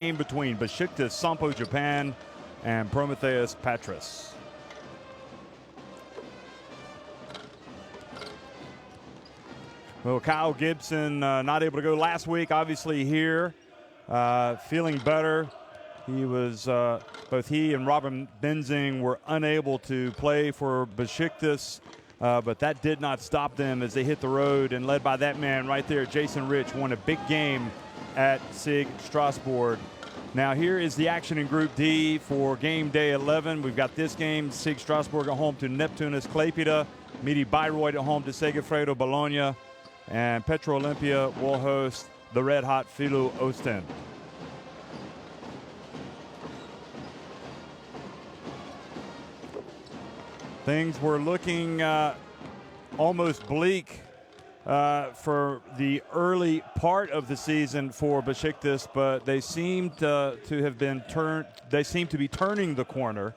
game between Besiktas Sompo, Japan, and Promitheas Patras. Well, Kyle Gibson not able to go last week, obviously here, feeling better. He was, both he and Robin Benzing were unable to play for Besiktas, but that did not stop them as they hit the road, and led by that man right there, Jason Rich, won a big game at SIG Strasbourg. Now here is the action in Group D for game day 11. We've got this game, SIG Strasbourg at home to Neptunus Klaipėda, Midi Bayreuth at home to Segafredo Bologna, and Petro Olympia will host the red-hot Filu Ostend. Things were looking almost bleak for the early part of the season for Besiktas, but they seem to have been turned. They seem to be turning the corner,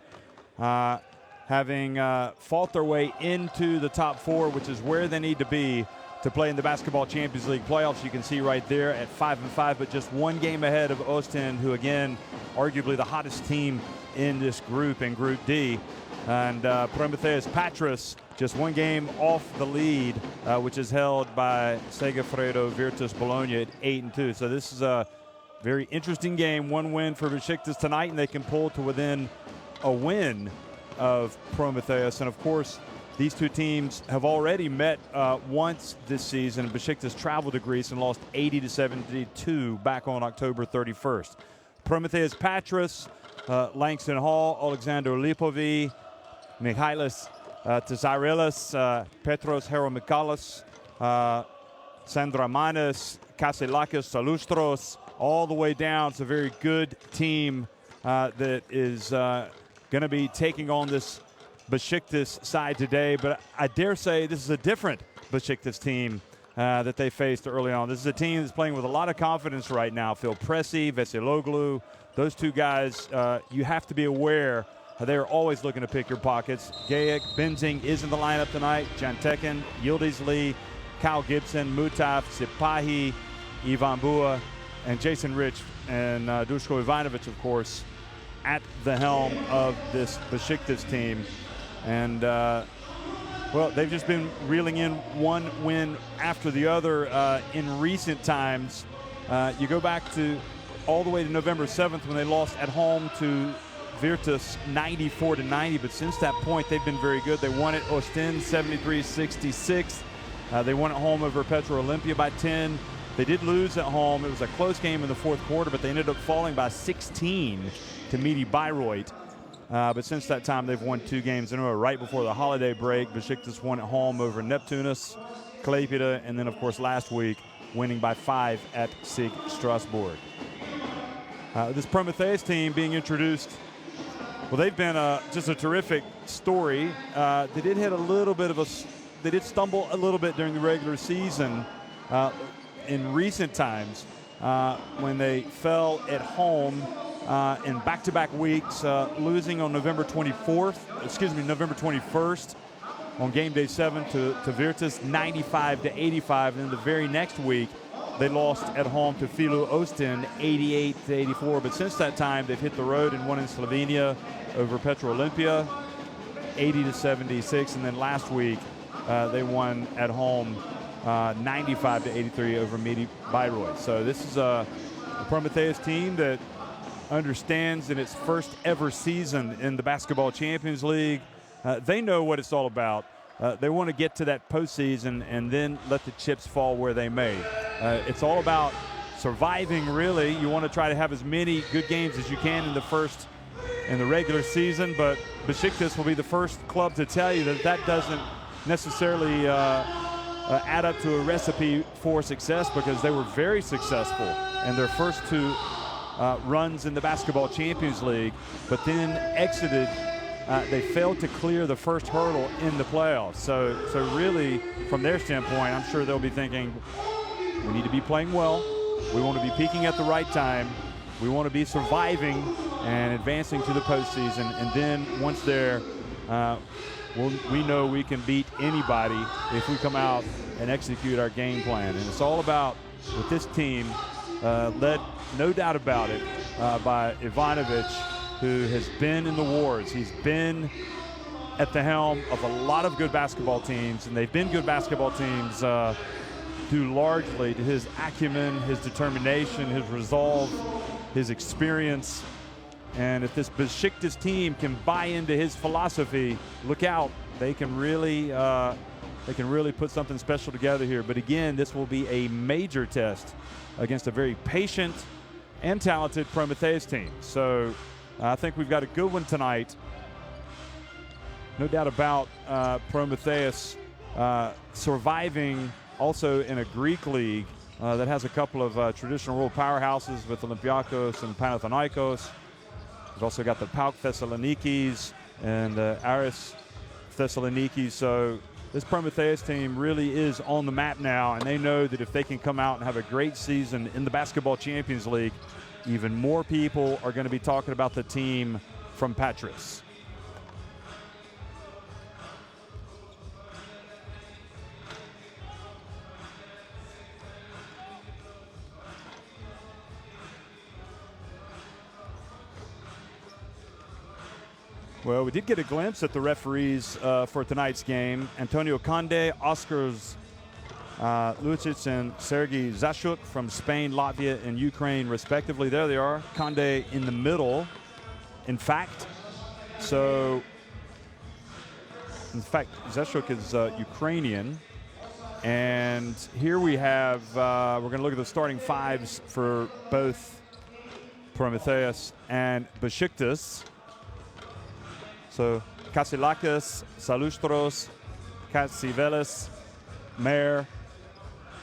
having fought their way into the top four, which is where they need to be to play in the Basketball Champions League playoffs. You can see right there at 5-5, but just one game ahead of Ostend, who again, arguably the hottest team in this group, in Group D. And Promitheas Patras just one game off the lead, which is held by Segafredo Virtus Bologna at 8-2. So this is a very interesting game. One win for Besiktas tonight, and they can pull to within a win of Promitheas. And of course, these two teams have already met once this season. Besiktas traveled to Greece and lost 80-72 back on October 31st. Promitheas Patras, Langston Hall, Alexander Lipovi, Michailis Tsarelis, Petros Heromikalis, Sandramanis, Kasilakis, Salustros, all the way down. It's a very good team that is going to be taking on this Besiktas side today, but I dare say this is a different Besiktas team that they faced early on. This is a team that's playing with a lot of confidence right now. Phil Pressey, Veseloglu, those two guys, you have to be aware they're always looking to pick your pockets. Gayak, Benzing is in the lineup tonight. Jantekin, Yildiz Lee, Kyle Gibson, Mutaf, Sipahi, Ivan Bua, and Jason Rich, and Duško Ivanović, of course, at the helm of this Besiktas team. And, well, they've just been reeling in one win after the other in recent times. You go back to all the way to November 7th when they lost at home to Virtus 94-90, but since that point they've been very good. They won at Ostend 73-66. They won at home over Petro Olympia by 10. They did lose at home. It was a close game in the fourth quarter, but they ended up falling by 16 to Midi Bayreuth. But since that time, they've won 2 games in a row. Right before the holiday break, Besiktas won at home over Neptunus Klaipėda, and then, of course, last week, winning by 5 at SIG Strasbourg. This Promitheas team being introduced, well, they've been just a terrific story. They did hit a little bit of they did stumble a little bit during the regular season in recent times when they fell at home in back-to-back weeks, losing on November 21st on game day 7 to Virtus 95-85, and then the very next week they lost at home to Filu Ostend 88-84. But since that time, they've hit the road and won in Slovenia over Petro Olympia 80-76, and then last week they won at home 95-83 over Midi Bayreuth. So this is a Promitheas team that understands in its first ever season in the Basketball Champions League, they know what it's all about. They want to get to that postseason and then let the chips fall where they may. It's all about surviving, really. You want to try to have as many good games as you can in the regular season, but Besiktas will be the first club to tell you that that doesn't necessarily add up to a recipe for success, because they were very successful in their first 2 runs in the Basketball Champions League, but then exited. They failed to clear the first hurdle in the playoffs. So really, from their standpoint, I'm sure they'll be thinking, we need to be playing well. We want to be peaking at the right time. We want to be surviving and advancing to the postseason. And then once there, we know we can beat anybody if we come out and execute our game plan. And it's all about, with this team, led, no doubt about it, by Ivanovic, who has been in the wars. He's been at the helm of a lot of good basketball teams, and they've been good basketball teams due largely to his acumen, his determination, his resolve, his experience. And if this Besiktas team can buy into his philosophy, look out. They can really put something special together here. But again, this will be a major test against a very patient and talented Promitheas team. So I think we've got a good one tonight. No doubt about Promitheas surviving also in a Greek league that has a couple of traditional world powerhouses with Olympiakos and Panathinaikos. We've also got the PAOK Thessaloniki and Aris Thessaloniki. So this Promitheas team really is on the map now, and they know that if they can come out and have a great season in the Basketball Champions League, even more people are going to be talking about the team from Patras. Well, we did get a glimpse at the referees for tonight's game. Antonio Conde, Oskars Lucic, and Sergei Zashuk from Spain, Latvia, and Ukraine, respectively. There they are. Conde in the middle, in fact. So, in fact, Zashuk is Ukrainian. And here we have, we're going to look at the starting fives for both Promitheas and Besiktas. So Kasilakis, Salustros, Katsivelis, Mayer,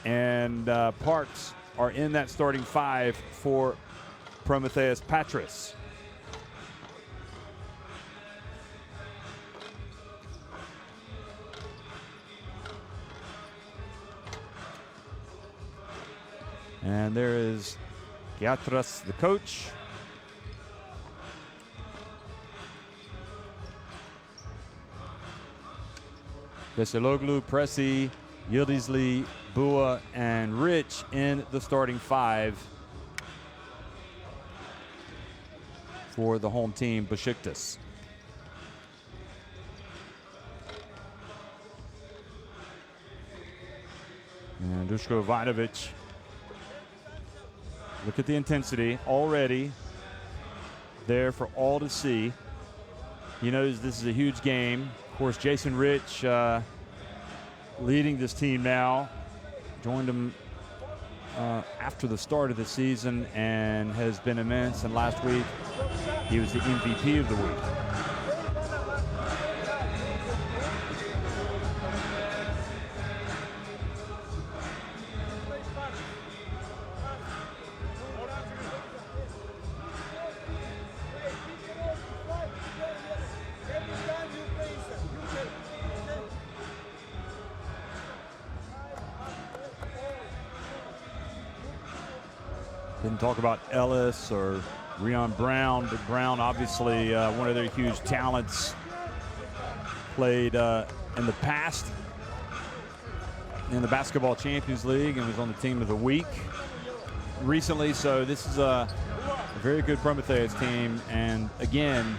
and Parks are in that starting five for Promitheas Patras. And there is Giatras, the coach. Veseloglu, Pressy, Yildizli, Bua, and Rich in the starting five for the home team, Besiktas. And Duško Ivanovic. Look at the intensity already there for all to see. He knows this is a huge game. Of course, Jason Rich leading this team now. Joined him after the start of the season and has been immense. And last week, he was the MVP of the week. Didn't talk about Ellis or Rion Brown, but Brown obviously one of their huge talents. Played in the past in the Basketball Champions League and was on the team of the week recently. So this is a very good Promitheas team. And again,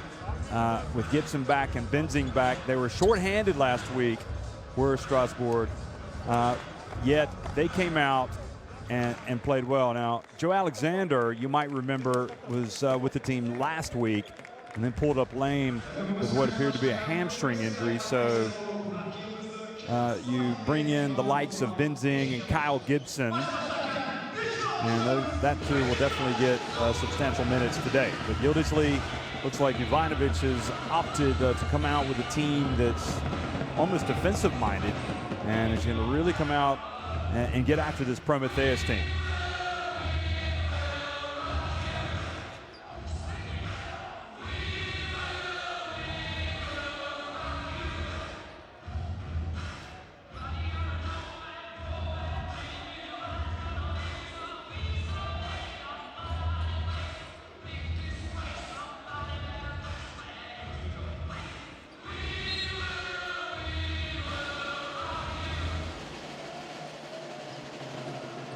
with Gibson back and Benzing back, they were shorthanded last week, were Strasbourg, yet they came out and played well. Now, Joe Alexander, you might remember, was with the team last week and then pulled up lame with what appeared to be a hamstring injury. So you bring in the likes of Benzing and Kyle Gibson, and that two will definitely get substantial minutes today. But Yildizli, looks like Ivanovic has opted to come out with a team that's almost defensive-minded and is going to really come out and get after this Promitheas team.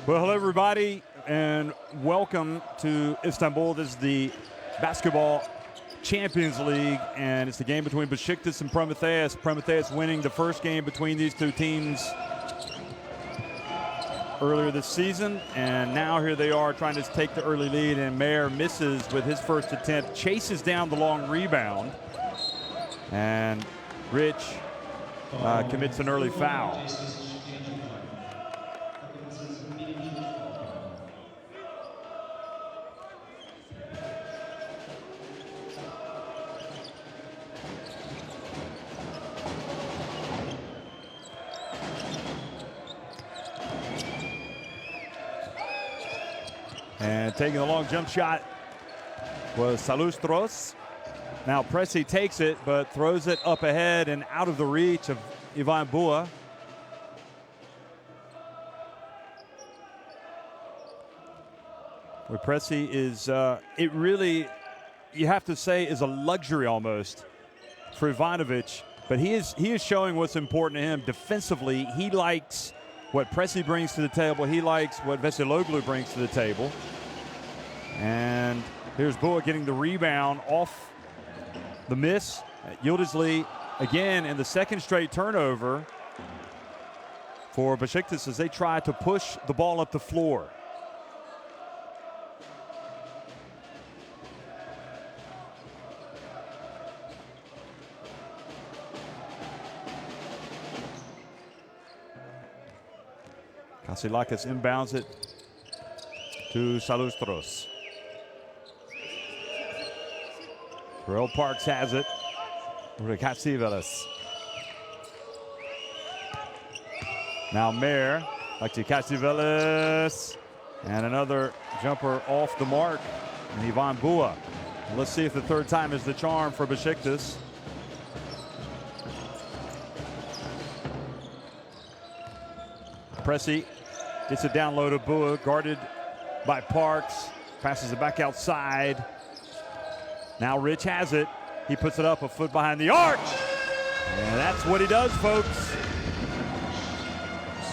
Well, hello, everybody. and welcome to Istanbul. This is the Basketball Champions League, and it's the game between Besiktas and Promitheas. Promitheas winning the first game between these two teams earlier this season, and now here they are trying to take the early lead, and Mayer misses with his first attempt, chases down the long rebound, and Rich commits an early foul. And taking the long jump shot was Salustros. Now Pressy takes it, but throws it up ahead and out of the reach of Ivan Bua. Where Pressy is, it really, you have to say, is a luxury almost for Ivanovic. But he is showing what's important to him defensively. He likes what Pressy brings to the table. He likes what Veseloglu brings to the table. And here's Bua getting the rebound off the miss. Yıldızlı again in the second straight turnover for Besiktas as they try to push the ball up the floor. Kasilakis inbounds it to Salustros. Terrell Parks has it. Katsivelis. Now Mayer, back to Katsivelis. And another jumper off the mark. And Ivan Bua. Let's see if the third time is the charm for Besiktas. Pressy gets it down low to Bua, guarded by Parks. Passes it back outside. Now Rich has it. He puts it up a foot behind the arc. And that's what he does, folks.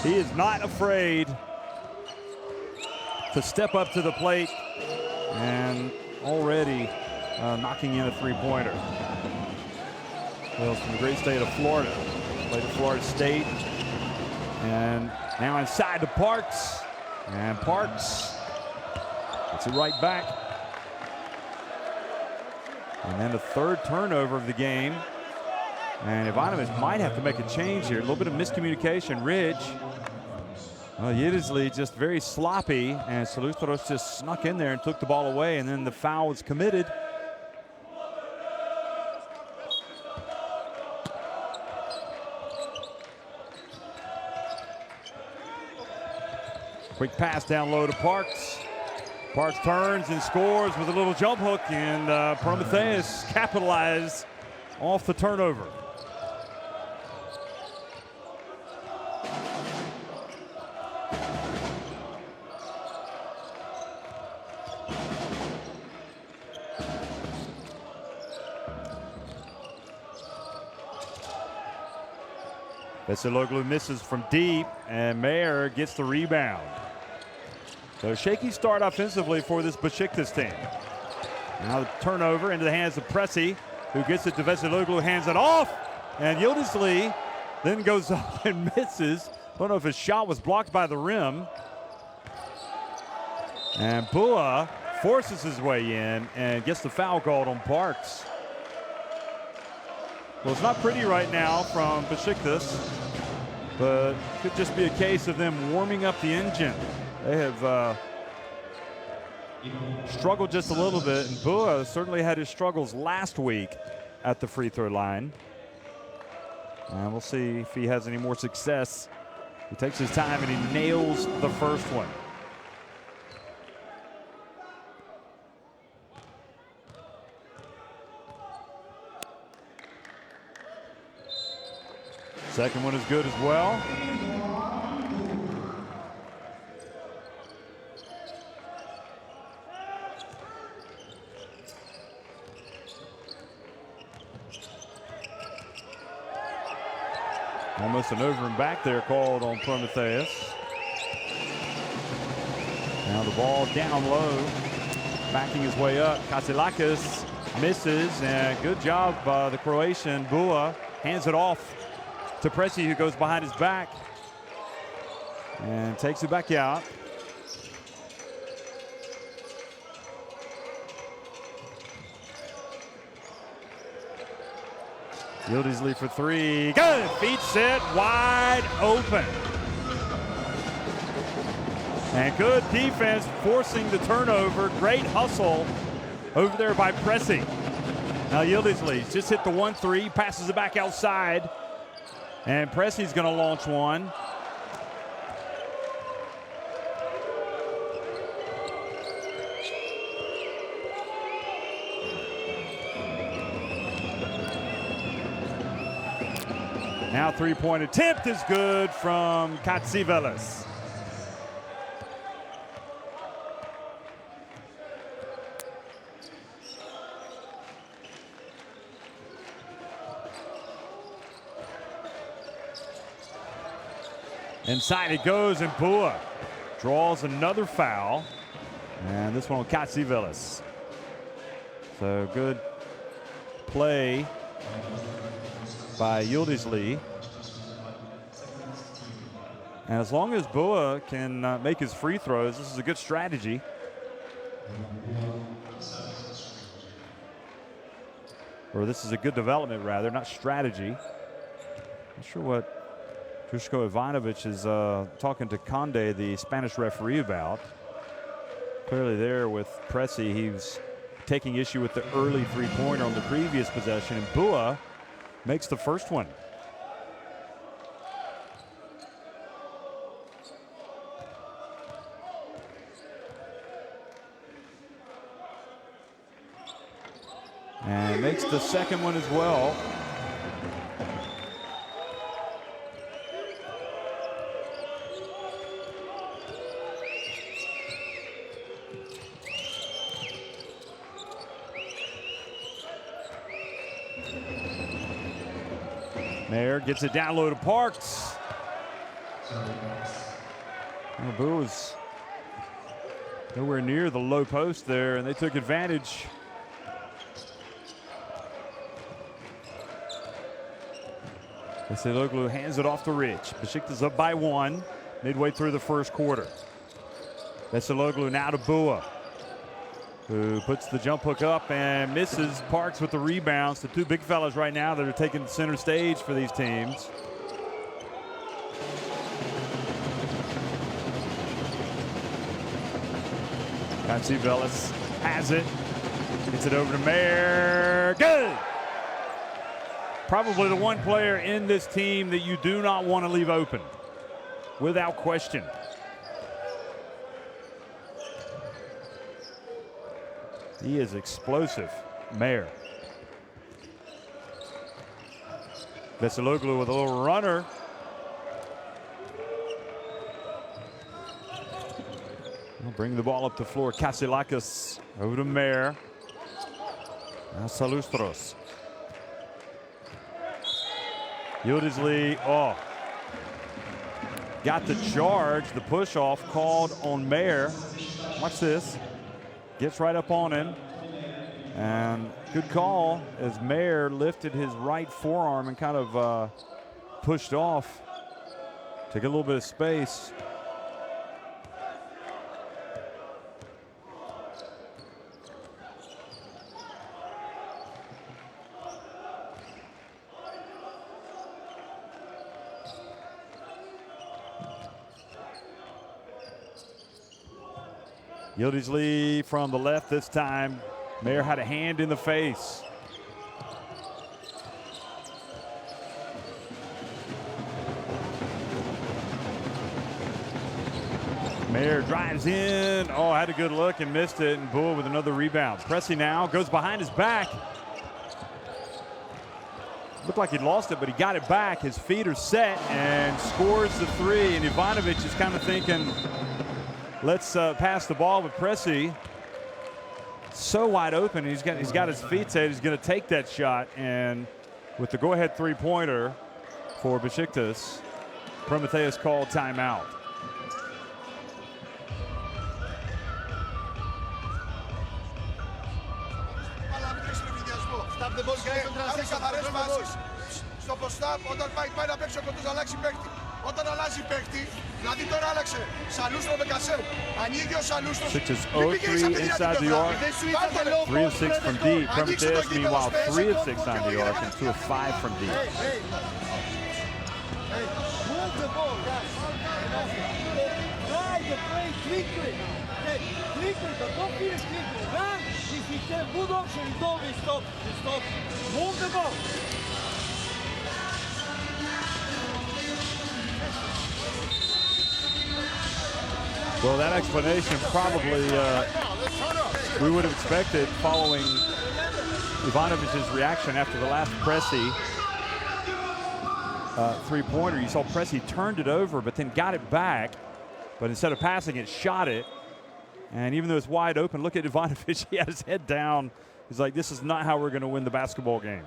He is not afraid to step up to the plate and already knocking in a three-pointer. Well, from the great state of Florida. Played at Florida State. And now inside to Parks. And Parks gets it right back. And then the third turnover of the game. And Ivanovic might have to make a change here. A little bit of miscommunication. Ridge. Yıldızlı just very sloppy. And Salustros just snuck in there and took the ball away. And then the foul was committed. Quick pass down low to Parks. Parks turns and scores with a little jump hook, and Promitheas capitalized off the turnover. Veseloglu misses from deep, and Mayer gets the rebound. So shaky start offensively for this Besiktas team. Now the turnover into the hands of Pressy, who gets it to Veseloglu, hands it off, and Yıldızlı then goes up and misses. Don't know if his shot was blocked by the rim. And Bua forces his way in and gets the foul called on Parks. Well, it's not pretty right now from Besiktas, but it could just be a case of them warming up the engine. They have struggled just a little bit, and Bua certainly had his struggles last week at the free throw line. And we'll see if he has any more success. He takes his time and he nails the first one. Second one is good as well. Almost an over and back there called on Promitheas. Now the ball down low, backing his way up. Kasilakis misses, and good job by the Croatian. Bua hands it off to Pressy, who goes behind his back and takes it back out. Yildiz for three. Good. Feet set wide open. And good defense forcing the turnover. Great hustle over there by Pressy. Now Yildiz just hit the 1-3, passes it back outside. And Pressy's going to launch one. Now three-point attempt is good from Katsivelis. Inside it goes, and Bua draws another foul. And this one on Katsivelis. So good play by Yildiz. And as long as Bua can make his free throws, this is a good strategy. Or this is a good development, rather, not strategy. Not sure what Duško Ivanović is talking to Conde, the Spanish referee, about. Clearly there with Pressy, he was taking issue with the early three-pointer on the previous possession, and Bua makes the first one. And makes the second one as well. Mayer gets it down low to Parks. Well, Boo was nowhere near the low post there, and they took advantage. Veseloglu hands it off to Rich. Besiktas up by one midway through the first quarter. Veseloglu now to Bua, who puts the jump hook up and misses. Parks with the rebounds. The two big fellas right now that are taking center stage for these teams. Katsivelis has it. Gets it over to Mayer. Good! Probably the one player in this team that you do not want to leave open, without question. He is explosive, Mayer. Veseloglu with a little runner. We'll bring the ball up the floor. Kasilakis over to Mayer. Now Salustros. Yildiz, got the charge, the push off called on Mayer. Watch this. Gets right up on him. And good call as Mayer lifted his right forearm and kind of pushed off. Take a little bit of space. Yildiz from the left this time. Mayer had a hand in the face. Mayer drives in. Oh, had a good look and missed it. And Bua with another rebound. Pressy now goes behind his back. Looked like he'd lost it, but he got it back. His feet are set and scores the three. And Ivanović is kind of thinking, let's pass the ball with Pressy. So wide open. He's got his feet set. He's going to take that shot. And with the go-ahead three-pointer for Besiktas, Promitheas called timeout. Tap the ball και κάνει καθαρές πάσεις. Στο post-up, όταν πάει να παίξει ο κοντός να αλλάξει παίκτη. Όταν αλλάζει παίκτη, δηλαδή τώρα άλλαξε Σαλούστρο με Κασέ. Ανοίγει ο Σαλούστρος. Sixers 0-3 inside the arc. 3 of 6 from deep. Promitheas, meanwhile, 3 of 6 on the arc and 2 of 5 from deep. Move the ball, guys. Try the play quickly. Quickly, but don't finish quickly. Run. If you have good option, you don't stop. Stop. Move the ball. Well, that explanation probably we would have expected following Ivanovic's reaction after the last Pressy three-pointer. You saw Pressy turned it over, but then got it back. But instead of passing it, shot it. And even though it's wide open, look at Ivanovic. He had his head down. He's like, this is not how we're going to win the basketball game.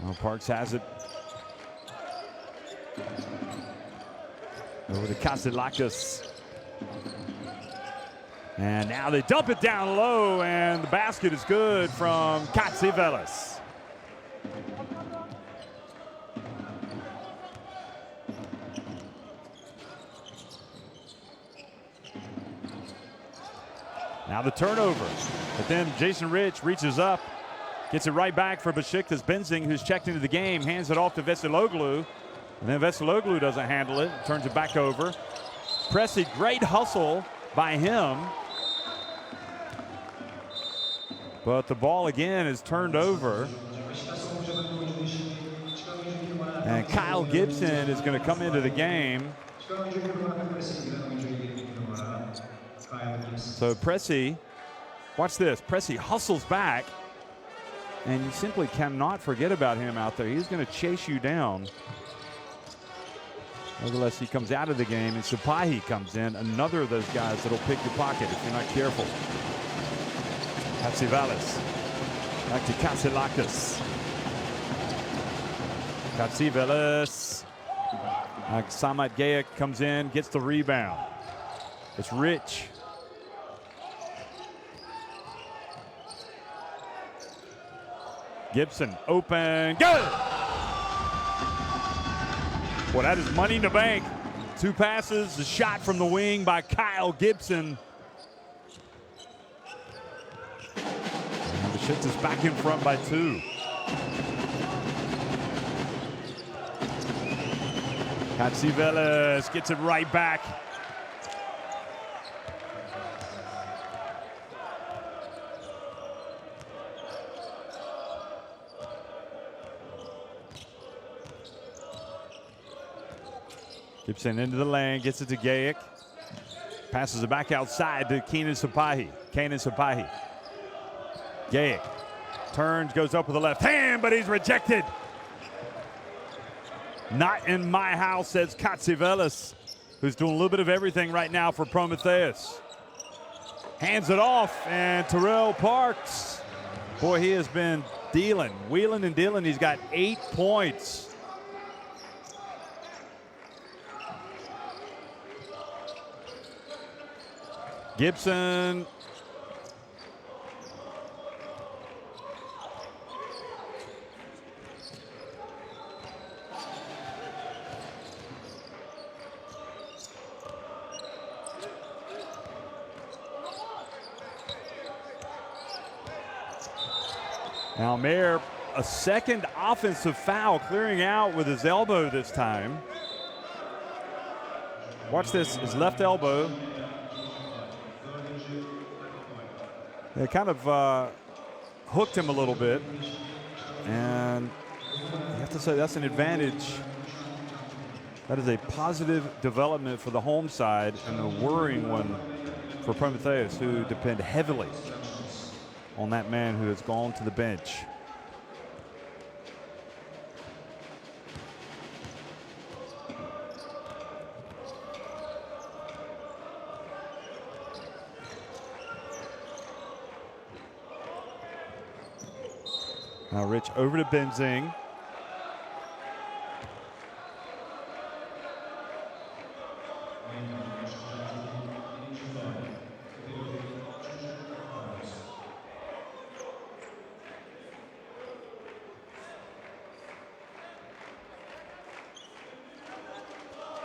Well, Parks has it. Over to Kasilakis. And now they dump it down low, and the basket is good from Katsivelis. Now the turnover. But then Jason Rich reaches up. Gets it right back for Besiktas. Benzing, who's checked into the game, hands it off to Veseloglu. And then Veseloglu doesn't handle it, turns it back over. Pressy, great hustle by him. But the ball again is turned over. And Kyle Gibson is going to come into the game. So Pressy, watch this. Pressy hustles back. And you simply cannot forget about him out there. He's going to chase you down. Nevertheless, he comes out of the game, and Sapahi comes in, another of those guys that'll pick your pocket if you're not careful. Katsivelis. Back to Kasilakis. Katsivelis. Samat Gayak comes in, gets the rebound. It's Rich. Gibson, open, good! Well, that is money in the bank. 2 passes, the shot from the wing by Kyle Gibson. And the Besiktas is back in front by 2. Katsivelis gets it right back. Gibson into the lane, gets it to Gayak. Passes it back outside to Kenan Sapahi. Gayak turns, goes up with the left hand, but he's rejected. Not in my house, says Katsivelis, who's doing a little bit of everything right now for Promitheas. Hands it off, and Terrell Parks. Boy, he has been wheeling and dealing. He's got 8 points. Gibson. Now Mayer, a second offensive foul, clearing out with his elbow this time. Watch this, his left elbow. They kind of hooked him a little bit, and you have to say that's an advantage. That is a positive development for the home side and a worrying one for Promitheas, who depend heavily on that man who has gone to the bench. Now Rich over to Benzing.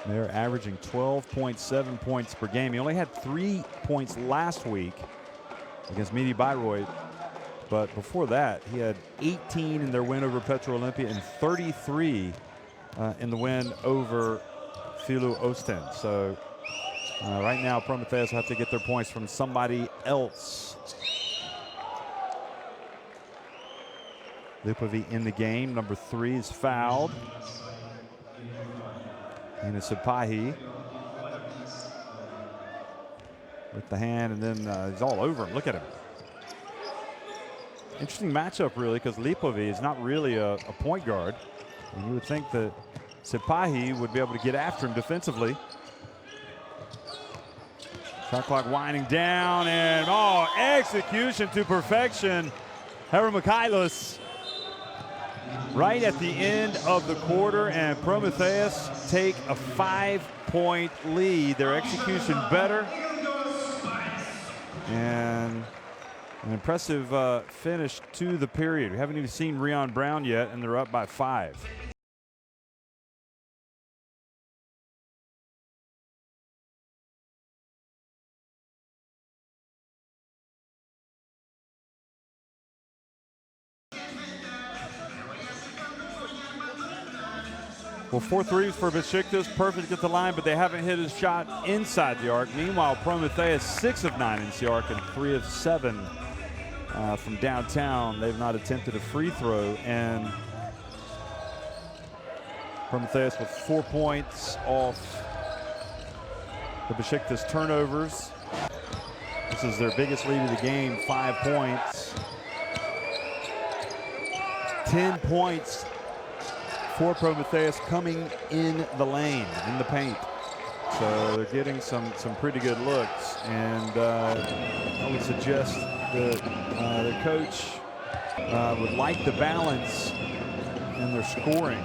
They're averaging 12.7 points per game. He only had 3 points last week against Midi Bayreuth, but before that, he had 18 in their win over Petro Olympia and 33 in the win over Filu Ostend. So right now, Promitheas have to get their points from somebody else. Lipovi in the game. Number 3 is fouled. And it's Sipahi with the hand, and then he's all over him. Look at him. Interesting matchup, really, because Lipovi is not really a point guard. And you would think that Sipahi would be able to get after him defensively. Shot clock winding down, and execution to perfection. Hera Mikhailos right at the end of the quarter, and Promitheas take a 5-point lead. Their execution better. And an impressive finish to the period. We haven't even seen Rion Brown yet, and they're up by 5. Well, 4 threes for Besiktas, perfect at the line, but they haven't hit his shot inside the arc. Meanwhile, Promitheas 6 of 9 inside the arc and 3 of 7 from downtown. They've not attempted a free throw, and Promitheas with 4 points off the Besiktas turnovers. This is their biggest lead of the game, 5 points. 10 points for Promitheas coming in the lane, in the paint. So they're getting some pretty good looks, and I would suggest that the coach would like the balance in their scoring.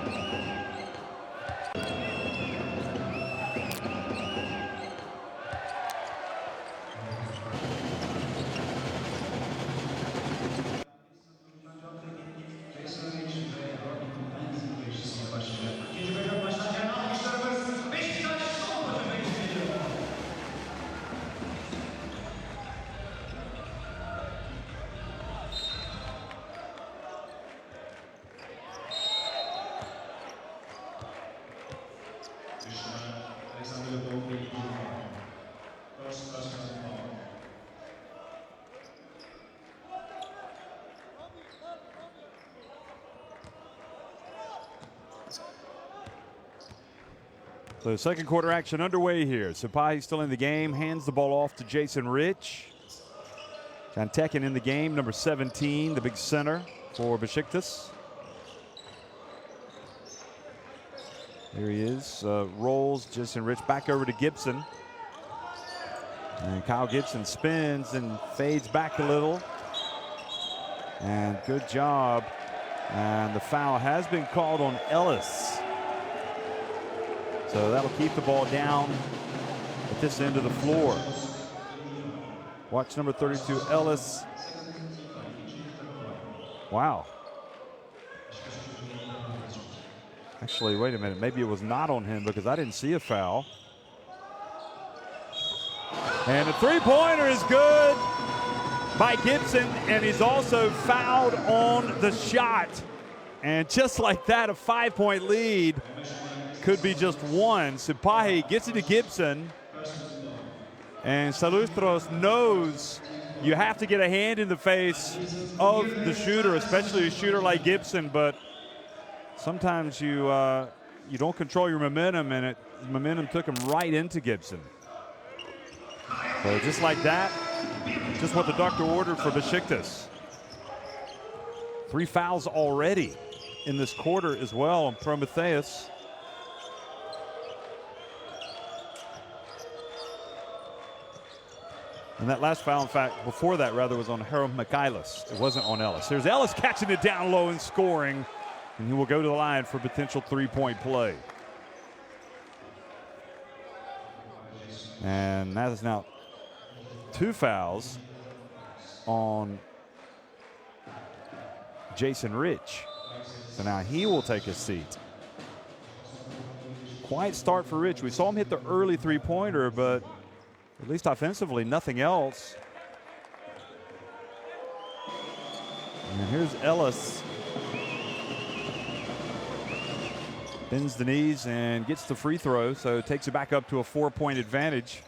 So second quarter action underway here. Sipahi still in the game, hands the ball off to Jason Rich. John Tekin in the game, number 17, the big center for Besiktas. Here he is, rolls Jason Rich back over to Gibson. And Kyle Gibson spins and fades back a little. And good job. And the foul has been called on Ellis. So that'll keep the ball down at this end of the floor. Watch number 32, Ellis. Wow. Actually, wait a minute. Maybe it was not on him because I didn't see a foul. And the three-pointer is good by Gibson, and he's also fouled on the shot. And just like that, a 5-point lead could be just one. Sipahi gets it to Gibson, and Salustros knows you have to get a hand in the face of the shooter, especially a shooter like Gibson, but sometimes you don't control your momentum, and momentum took him right into Gibson. So just like that, just what the doctor ordered for Besiktas. 3 fouls already in this quarter as well on Promitheas. And that last foul, in fact, before that, rather, was on Harold Michaelis. It wasn't on Ellis. There's Ellis catching it down low and scoring, and he will go to the line for potential three-point play. And that is now 2 fouls on Jason Rich. So now he will take a seat. Quiet start for Rich. We saw him hit the early three-pointer, but at least offensively, nothing else. And here's Ellis. Bends the knees and gets the free throw, so takes it back up to a 4-point advantage.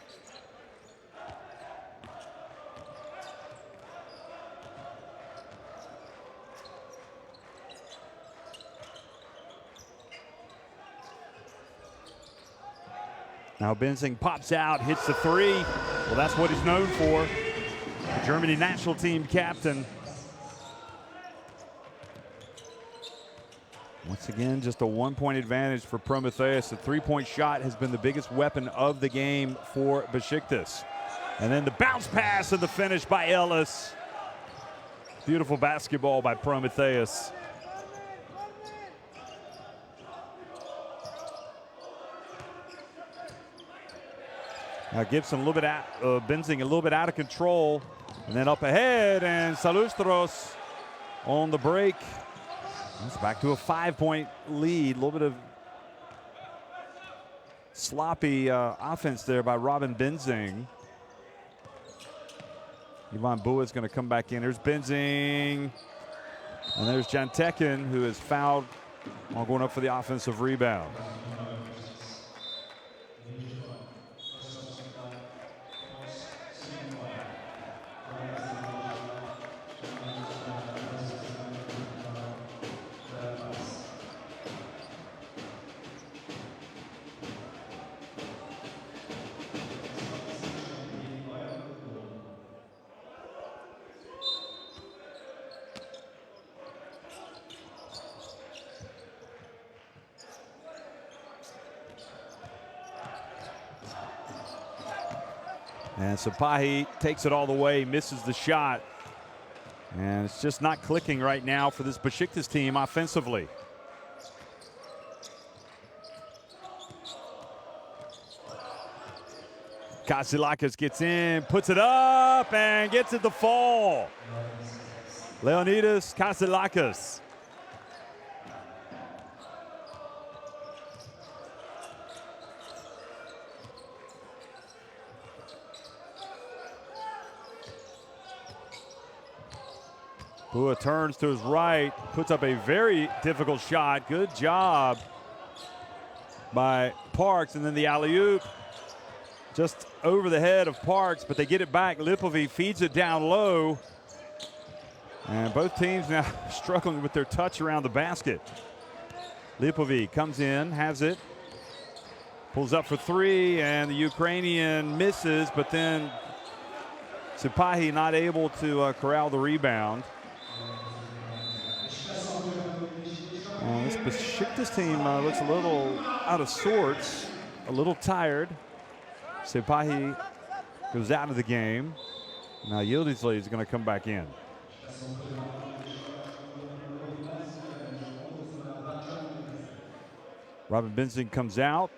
Now Benzing pops out, hits the 3. Well, that's what he's known for. Germany national team captain. Once again, just a 1-point advantage for Promitheas. The 3-point shot has been the biggest weapon of the game for Besiktas. And then the bounce pass and the finish by Ellis. Beautiful basketball by Promitheas. Now Gibson a little bit Benzing a little bit out of control, and then up ahead, and Salustros on the break. It's back to a 5-point lead. A little bit of sloppy offense there by Robin Benzing. Ivan Bua is going to come back in. There's Benzing, and there's Jantekin, who is fouled on going up for the offensive rebound. And Sapahi takes it all the way, misses the shot. And it's just not clicking right now for this Besiktas team offensively. Kasilakis gets in, puts it up, and gets it to fall. Leonidas Kasilakis. Bua turns to his right, puts up a very difficult shot. Good job by Parks, and then the alley-oop just over the head of Parks, but they get it back. Lipovi feeds it down low, and both teams now struggling with their touch around the basket. Lipovi comes in, has it, pulls up for 3, and the Ukrainian misses, but then Sipahi not able to corral the rebound. This Besiktas team looks a little out of sorts, a little tired. Sipahi goes out of the game. Now Yildisley is going to come back in. Robin Benzing comes out.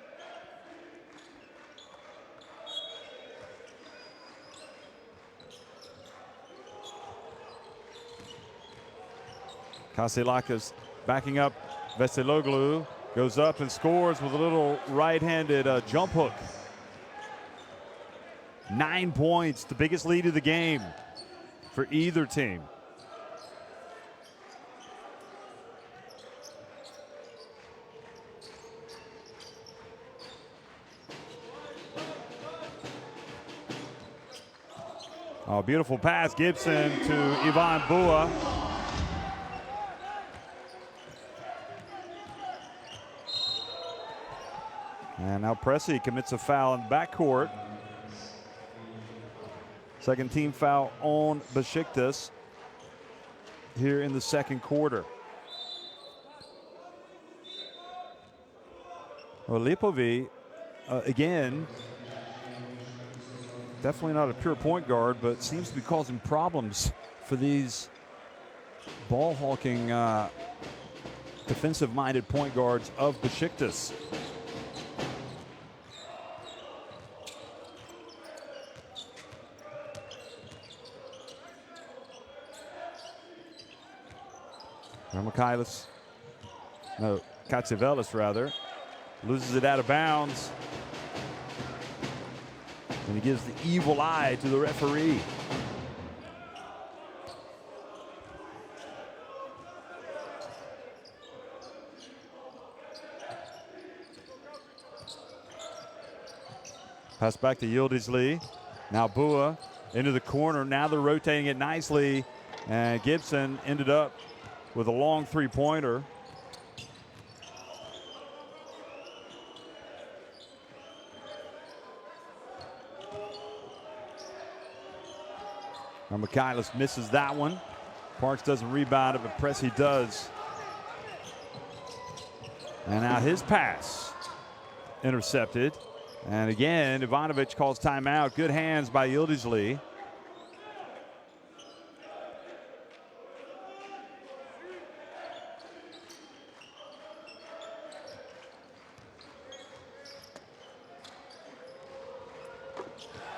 Kasilakis backing up. Veseloglu goes up and scores with a little right-handed jump hook. 9 points, the biggest lead of the game for either team. Oh, beautiful pass, Gibson to Ivan Bua. And now Pressey commits a foul in backcourt. Second team foul on Besiktas here in the second quarter. Well, Lipovi, again, Definitely not a pure point guard, but seems to be causing problems for these ball-hawking, defensive-minded point guards of Besiktas. Promitheas, no, Katsivelis rather, loses it out of bounds. And he gives the evil eye to the referee. Pass back to Yildiz. Now Bua into the corner. Now they're rotating it nicely. And Gibson ended up with a long three-pointer. Mikhailis misses that one. Parks doesn't rebound it, but Pressey does. And now his pass intercepted. And again, Ivanovic calls timeout. Good hands by Yildiz.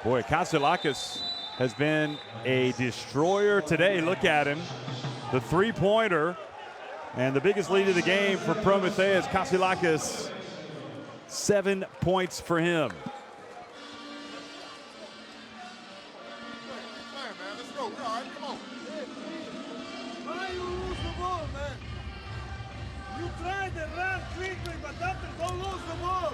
Boy, Kasilakis has been a destroyer today. Look at him. The three-pointer. And the biggest lead of the game for Promitheas. Kasilakis, 7 points for him. Why you lose the ball, man? You try to run quickly, but after don't lose the ball.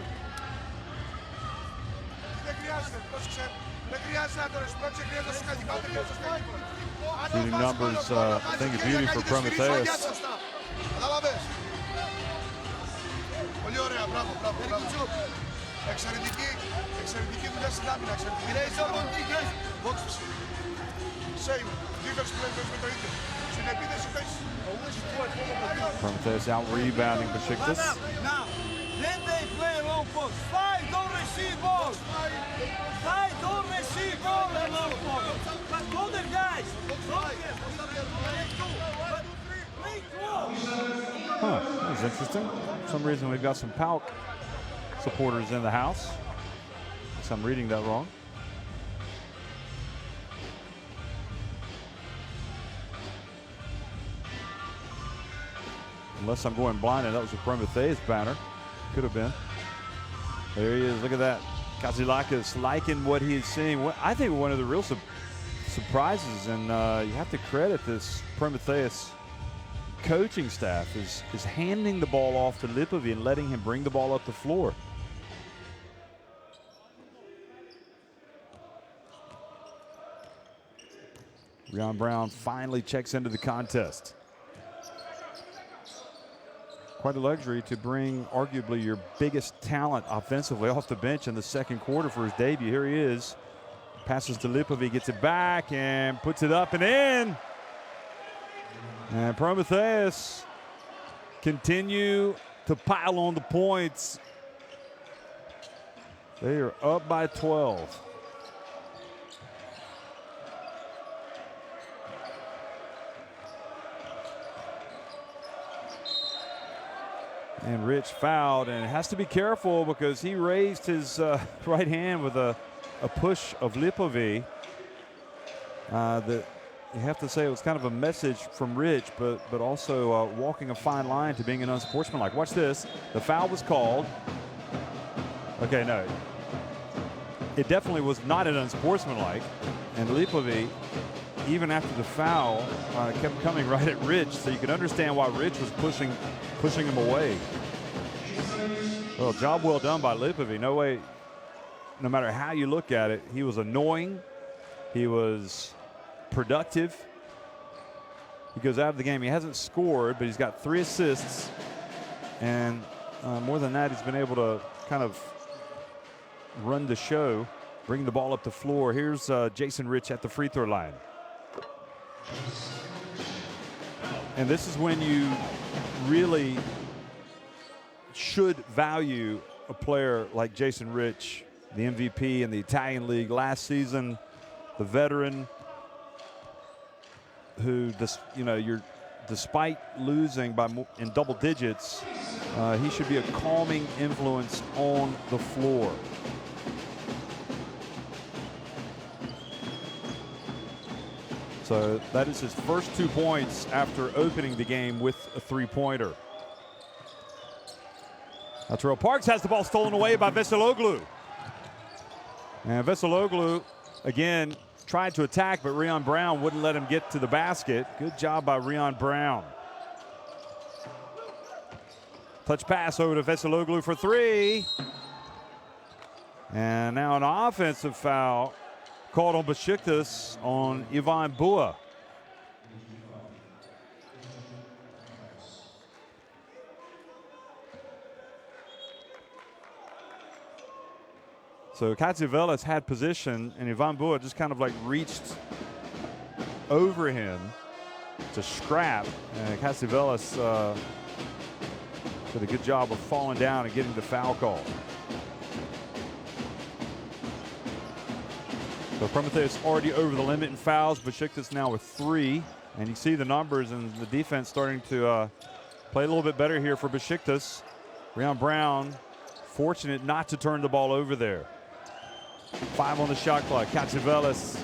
Δεν χρειάζεται, πρόσεξε. Δεν χρειάζεται να το ρεσπρόξει, χρειάζεται να σου κάνει κάτι. Shooting numbers, I think, a beauty for Promitheas. Καταλάβες. Πολύ ωραία, μπράβο. Εξαιρετική δουλειά στην άμυνα, εξαιρετική. Box. Same. Defense play με το ίδιο. Στην επίθεση παίζει. Promitheas out rebounding Besiktas. Now, then they play long post. Five, don't receive ball. Five, don't receive ball and long post. But other guys, Huh, that was interesting. For some reason, we've got some PAOK supporters in the house. Guess I'm reading that wrong. Unless I'm going blind, and that was a Promitheas banner. Could have been. There he is. Look at that. Kasilakis liking what he's seeing. I think one of the real surprises, and you have to credit this Promitheas coaching staff, is handing the ball off to Lipovi and letting him bring the ball up the floor. Rion Brown finally checks into the contest. Quite a luxury to bring arguably your biggest talent offensively off the bench in the second quarter for his debut. Here he is. Passes to Lipovi, gets it back and puts it up and in. And Promitheas continue to pile on the points. They are up by 12. And Rich fouled, and has to be careful because he raised his right hand with a push of Lipovi. That you have to say it was kind of a message from Rich, but also walking a fine line to being an unsportsmanlike. Watch this. The foul was called. Okay, no. It definitely was not an unsportsmanlike. And Lipovi, even after the foul, kept coming right at Rich, so you could understand why Rich was pushing him away. Well, job well done by Lipovi. No way, no matter how you look at it, he was annoying. He was productive. He goes out of the game. He hasn't scored, but he's got 3 assists. And more than that, he's been able to kind of run the show, bring the ball up the floor. Here's Jason Rich at the free throw line. And this is when you really should value a player like Jason Rich the MVP in the Italian League last season, the veteran who, despite losing in double digits, he should be a calming influence on the floor. So that is his first 2 points after opening the game with a three-pointer. Now Terrell Parks has the ball stolen away by Veseloglu. And Veseloglu, again, tried to attack, but Rion Brown wouldn't let him get to the basket. Good job by Rion Brown. Touch pass over to Veseloglu for three. And now an offensive foul called on Besiktas on Ivan Bua. So Katsivelis had position, and Ivan Bua just kind of like reached over him to scrap. And Katsivelis did a good job of falling down and getting the foul call. So Promitheas already over the limit in fouls. Besiktas now with 3. And you see the numbers and the defense starting to play a little bit better here for Besiktas. Rion Brown fortunate not to turn the ball over there. 5 on the shot clock. Katsivelis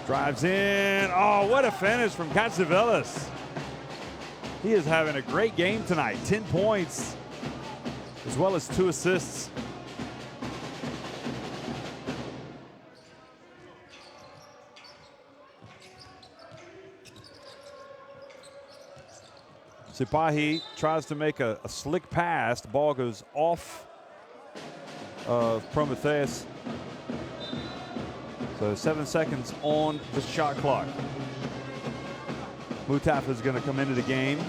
drives in. Oh, what a finish from Katsivelis. He is having a great game tonight. 10 points as well as 2 assists. Sipahi tries to make a slick pass. The ball goes off of Promitheas. So 7 seconds on the shot clock. Mutaf is going to come into the game.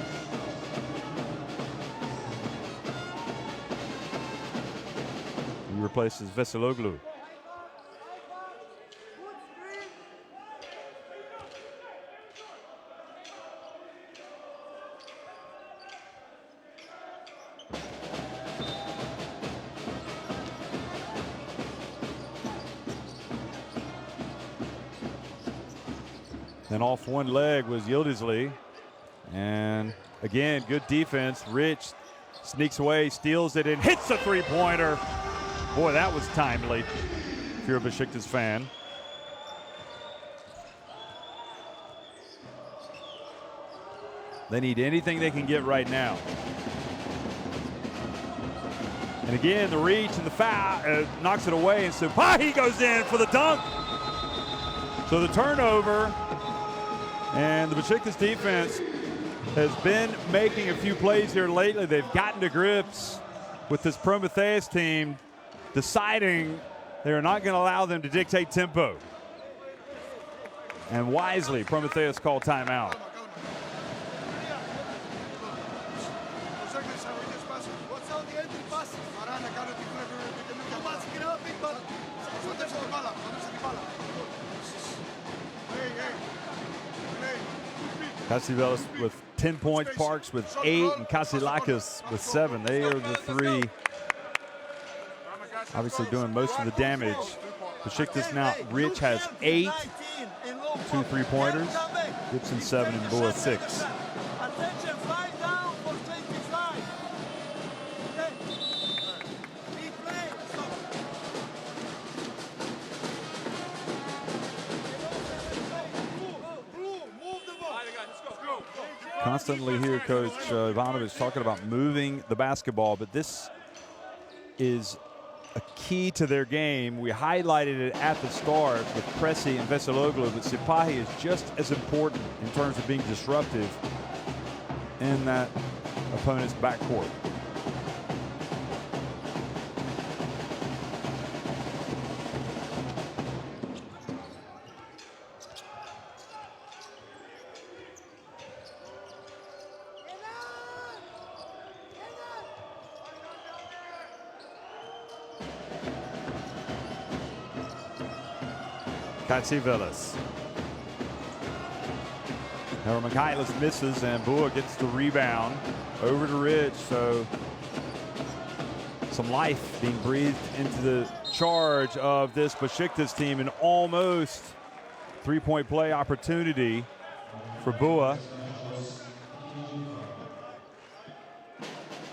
He replaces Veseloglu. And off one leg was Yildizli. And again, good defense. Rich sneaks away, steals it, and hits a three-pointer. Boy, that was timely if you're a Besiktas fan. They need anything they can get right now. And again, the reach and the foul knocks it away, and Sipahi goes in for the dunk. So the turnover. And the Besiktas defense has been making a few plays here lately. They've gotten to grips with this Promitheas team, deciding they're not going to allow them to dictate tempo. And wisely, Promitheas called timeout. Katsivelis with 10 points, Parks with 8, and Kasilakis with 7. They are the 3 obviously doing most of the damage. Besiktas now, Rich has 8, 2 3-pointers, Gibson 7, and Bua 6. Constantly hear Coach Ivanovic talking about moving the basketball, but this is a key to their game. We highlighted it at the start with Pressy and Veseloglu, but Sipahi is just as important in terms of being disruptive in that opponent's backcourt. Katsivelis. Now Mikhailis misses, and Bua gets the rebound over to Rich. So some life being breathed into the charge of this Besiktas team. An almost three-point play opportunity for Bua.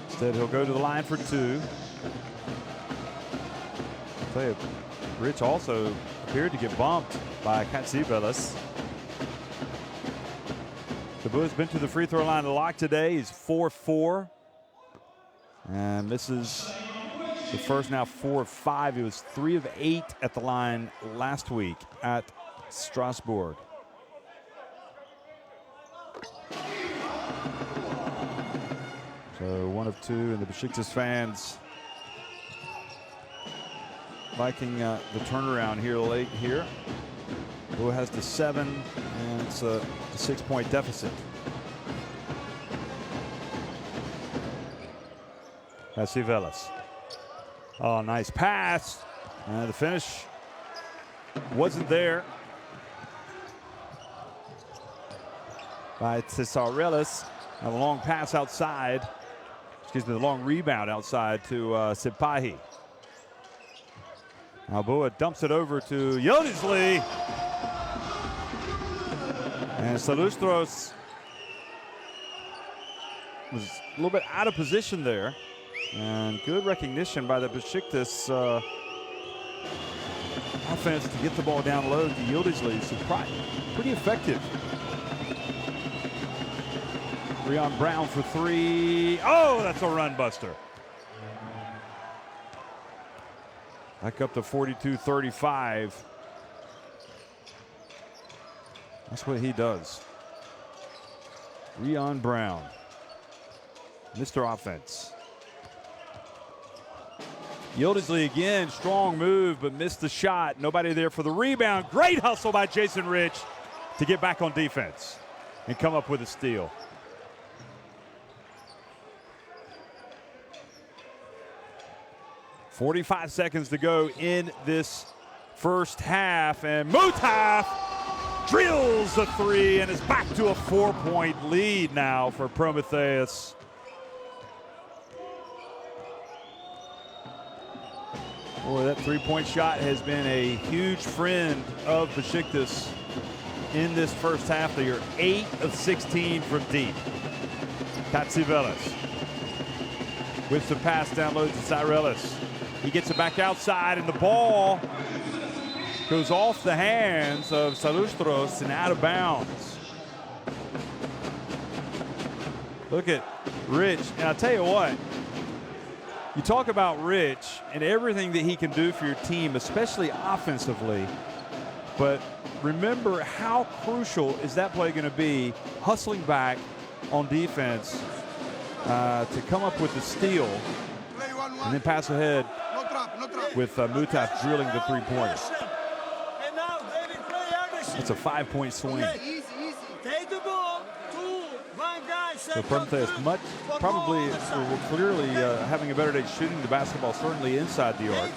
Instead, he'll go to the line for two. I'll tell you, Rich also appeared to get bumped by Katsivelis. Bua's been to the free throw line a lot today. He's 4-4. And misses the first, now 4 of 5. He was 3 of 8 at the line last week at Strasbourg. So 1 of 2, and the Besiktas fans liking the turnaround here late here. Bua has the 7, and it's a 6-point deficit. Katsivelis. Oh, nice pass. The finish wasn't there by Tesarelis. A long pass outside. Excuse me, the long rebound outside to Sipahi. Now Bua dumps it over to Yildiz. And Salustros was a little bit out of position there. And good recognition by the Besiktas offense to get the ball down low to Yildiz. So pretty effective. Rion Brown for 3. Oh, that's a run buster. Back up to 42-35. That's what he does. Rion Brown, Mr. Offense. Yildiz again, strong move, but missed the shot. Nobody there for the rebound. Great hustle by Jason Rich to get back on defense and come up with a steal. .45 seconds to go in this first half, and Mutaf drills the 3 and is back to a 4-point lead now for Promitheas. Boy, that 3-point shot has been a huge friend of Besiktas in this first half. They are 8 of 16 from deep. Katsivelis with the pass down low to Cyrelis. He gets it back outside, and the ball goes off the hands of Salustros and out of bounds. Look at Rich. And I'll tell you what, you talk about Rich and everything that he can do for your team, especially offensively, but remember how crucial is that play going to be, hustling back on defense to come up with the steal and then pass ahead with Mutaf drilling the 3-pointer. It's a 5-point swing. So Promitheas probably clearly having a better day shooting the basketball, certainly inside the arc.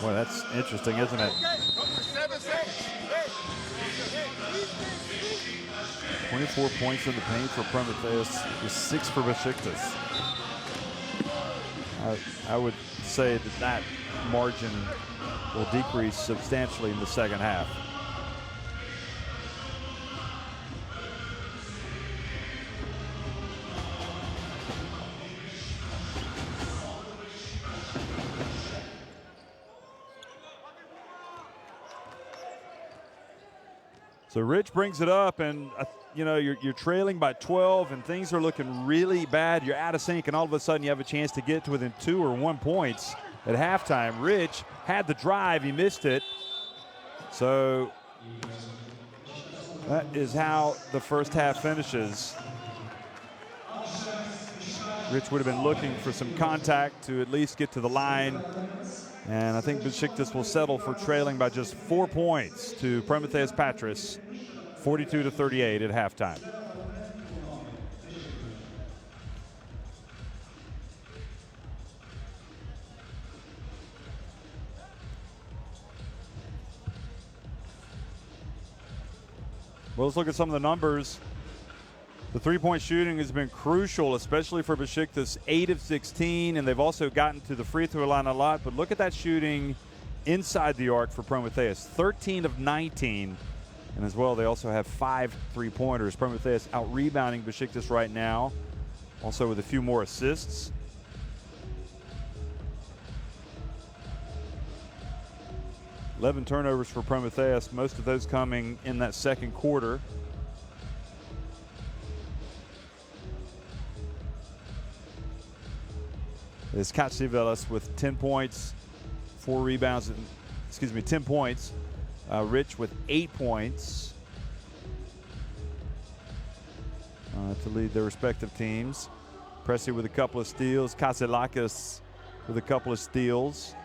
Boy, that's interesting, isn't it? 24 points in the paint for Promitheas, with 6 for Besiktas. I would say that margin will decrease substantially in the second half. So Rich brings it up, and you know, you're trailing by 12 and things are looking really bad. You're out of sync, and all of a sudden you have a chance to get to within 2 or 1 points at halftime. Rich had the drive, he missed it. So that is how the first half finishes. Rich would have been looking for some contact to at least get to the line. And I think Besiktas will settle for trailing by just 4 points to Promitheas Patras, 42-38 at halftime. Well, let's look at some of the numbers. The three-point shooting has been crucial, especially for Besiktas, 8 of 16, and they've also gotten to the free throw line a lot. But look at that shooting inside the arc for Promitheas, 13 of 19. And as well, they also have 5 three-pointers. Promitheas out-rebounding Besiktas right now, also with a few more assists. $11 turnovers for Promitheas, most of those coming in that second quarter. Is Katsivelis with 10 points, 4 rebounds, 10 points. Rich with 8 points to lead their respective teams. Pressy with a couple of steals. Katsilakis with a couple of steals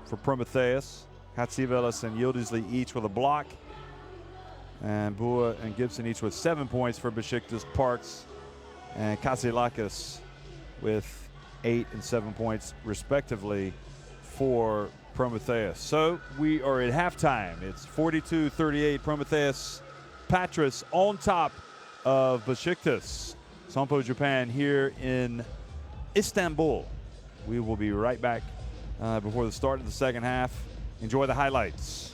for Promitheas. Katsivelis and Yildizli each with a block. And Bua and Gibson each with 7 points for Besiktas. Parks and Katsilakis with 8 and 7 points respectively for Promitheas. So we are at halftime. It's 42-38. Promitheas Patras on top of Besiktas Sompo Japan here in Istanbul. We will be right back before the start of the second half. Enjoy the highlights.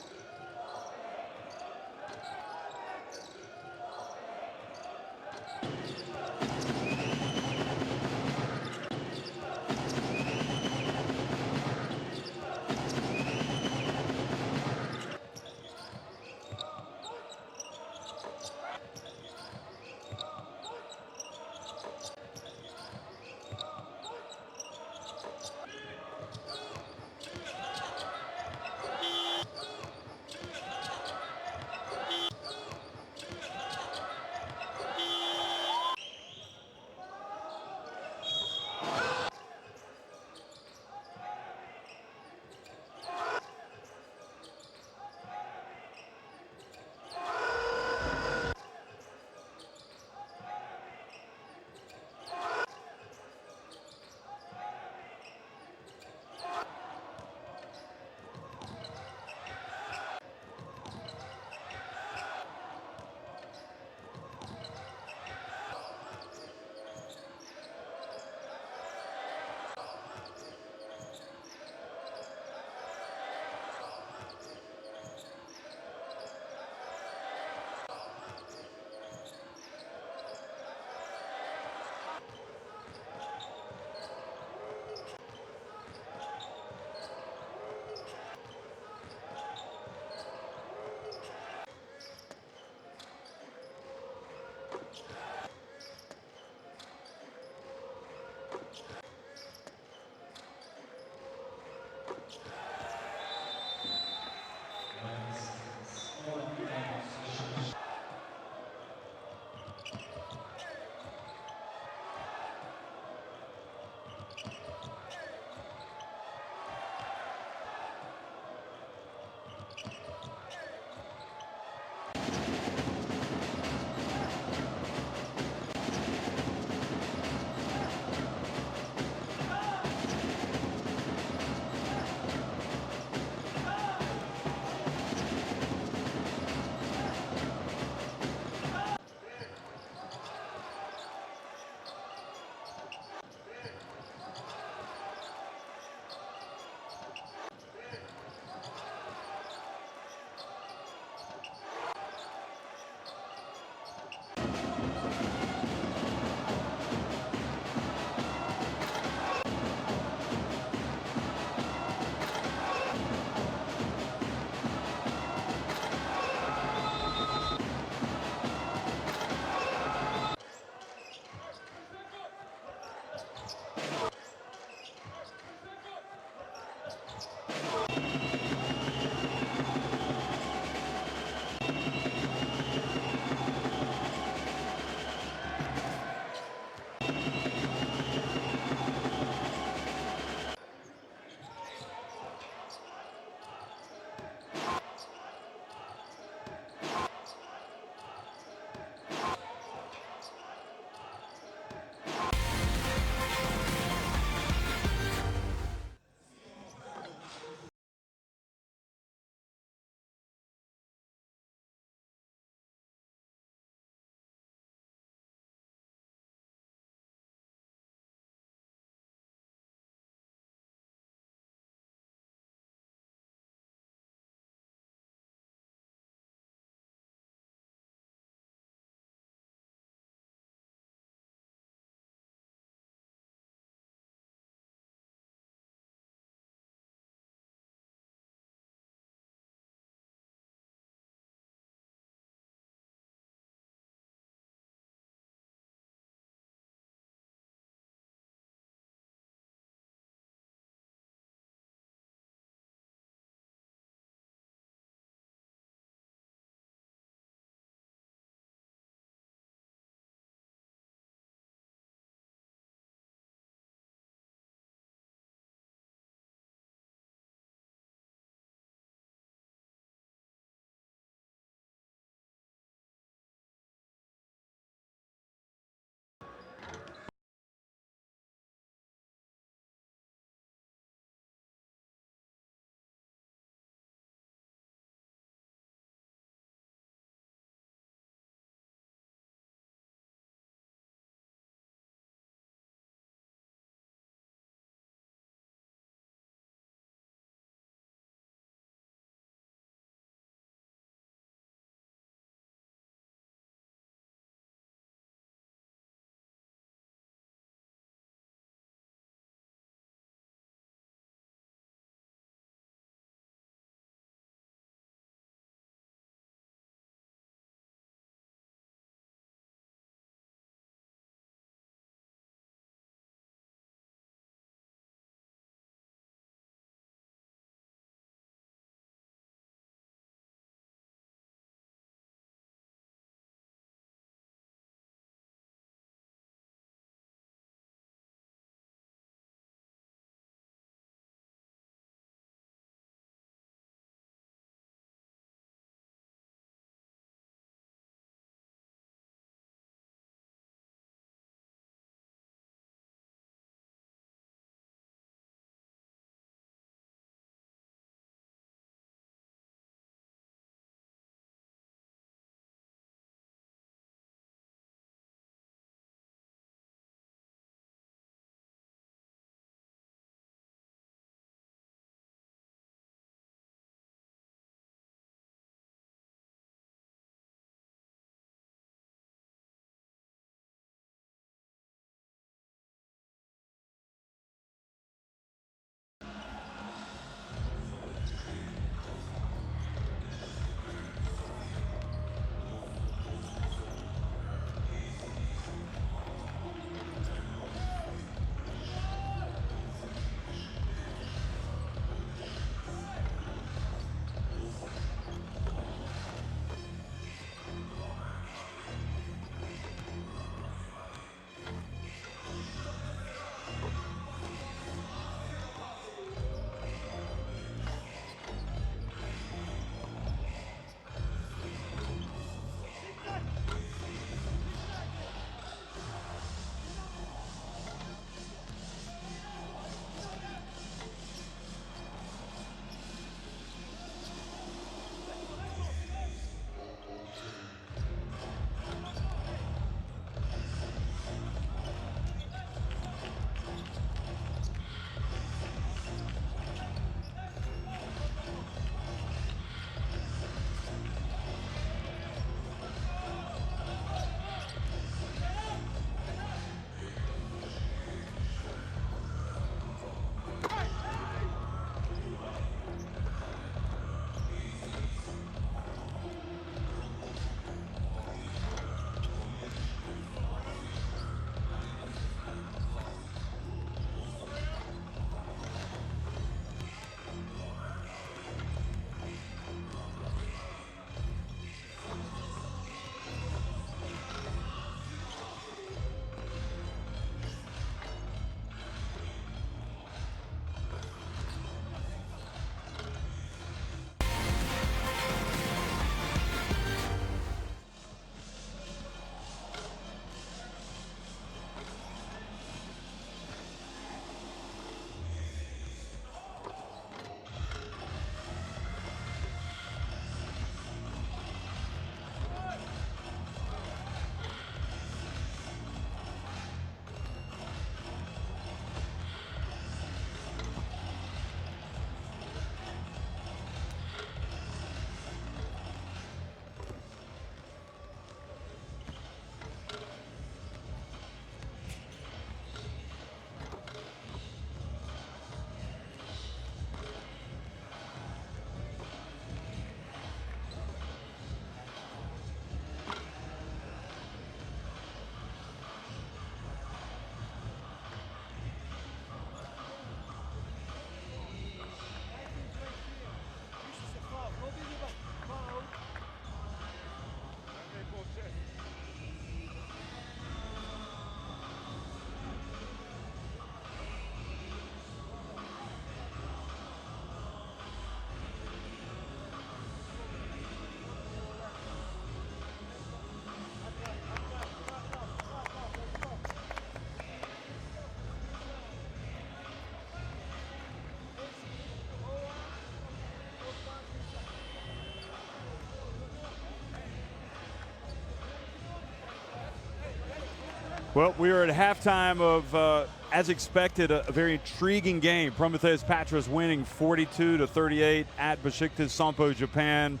Well, we are at halftime of, as expected, a very intriguing game. Promitheas Patras winning 42-38 at Besiktas Sompo, Japan.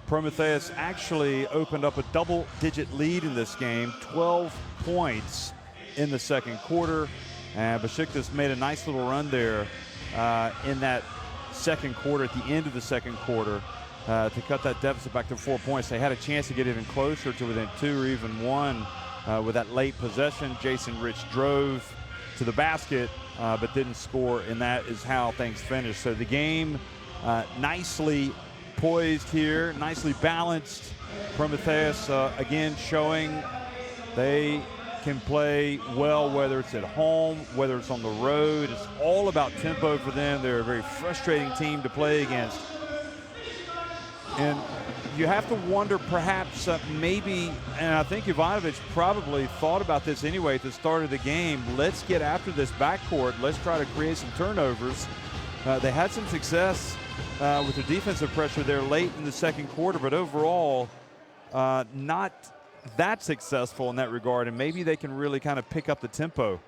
Promitheas actually opened up a double-digit lead in this game, 12 points in the second quarter. And Besiktas made a nice little run there in that second quarter, at the end of the second quarter, to cut that deficit back to 4 points. They had a chance to get even closer to within 2 or even 1 with that late possession. Jason Rich drove to the basket, but didn't score, and that is how things finished. So the game nicely poised here, nicely balanced. Promitheas again showing they can play well, whether it's at home, whether it's on the road. It's all about tempo for them. They're a very frustrating team to play against. And you have to wonder perhaps maybe, and I think Ivanovic probably thought about this anyway at the start of the game, let's get after this backcourt. Let's try to create some turnovers. They had some success with the defensive pressure there late in the second quarter, but overall not that successful in that regard, and maybe they can really kind of pick up the tempo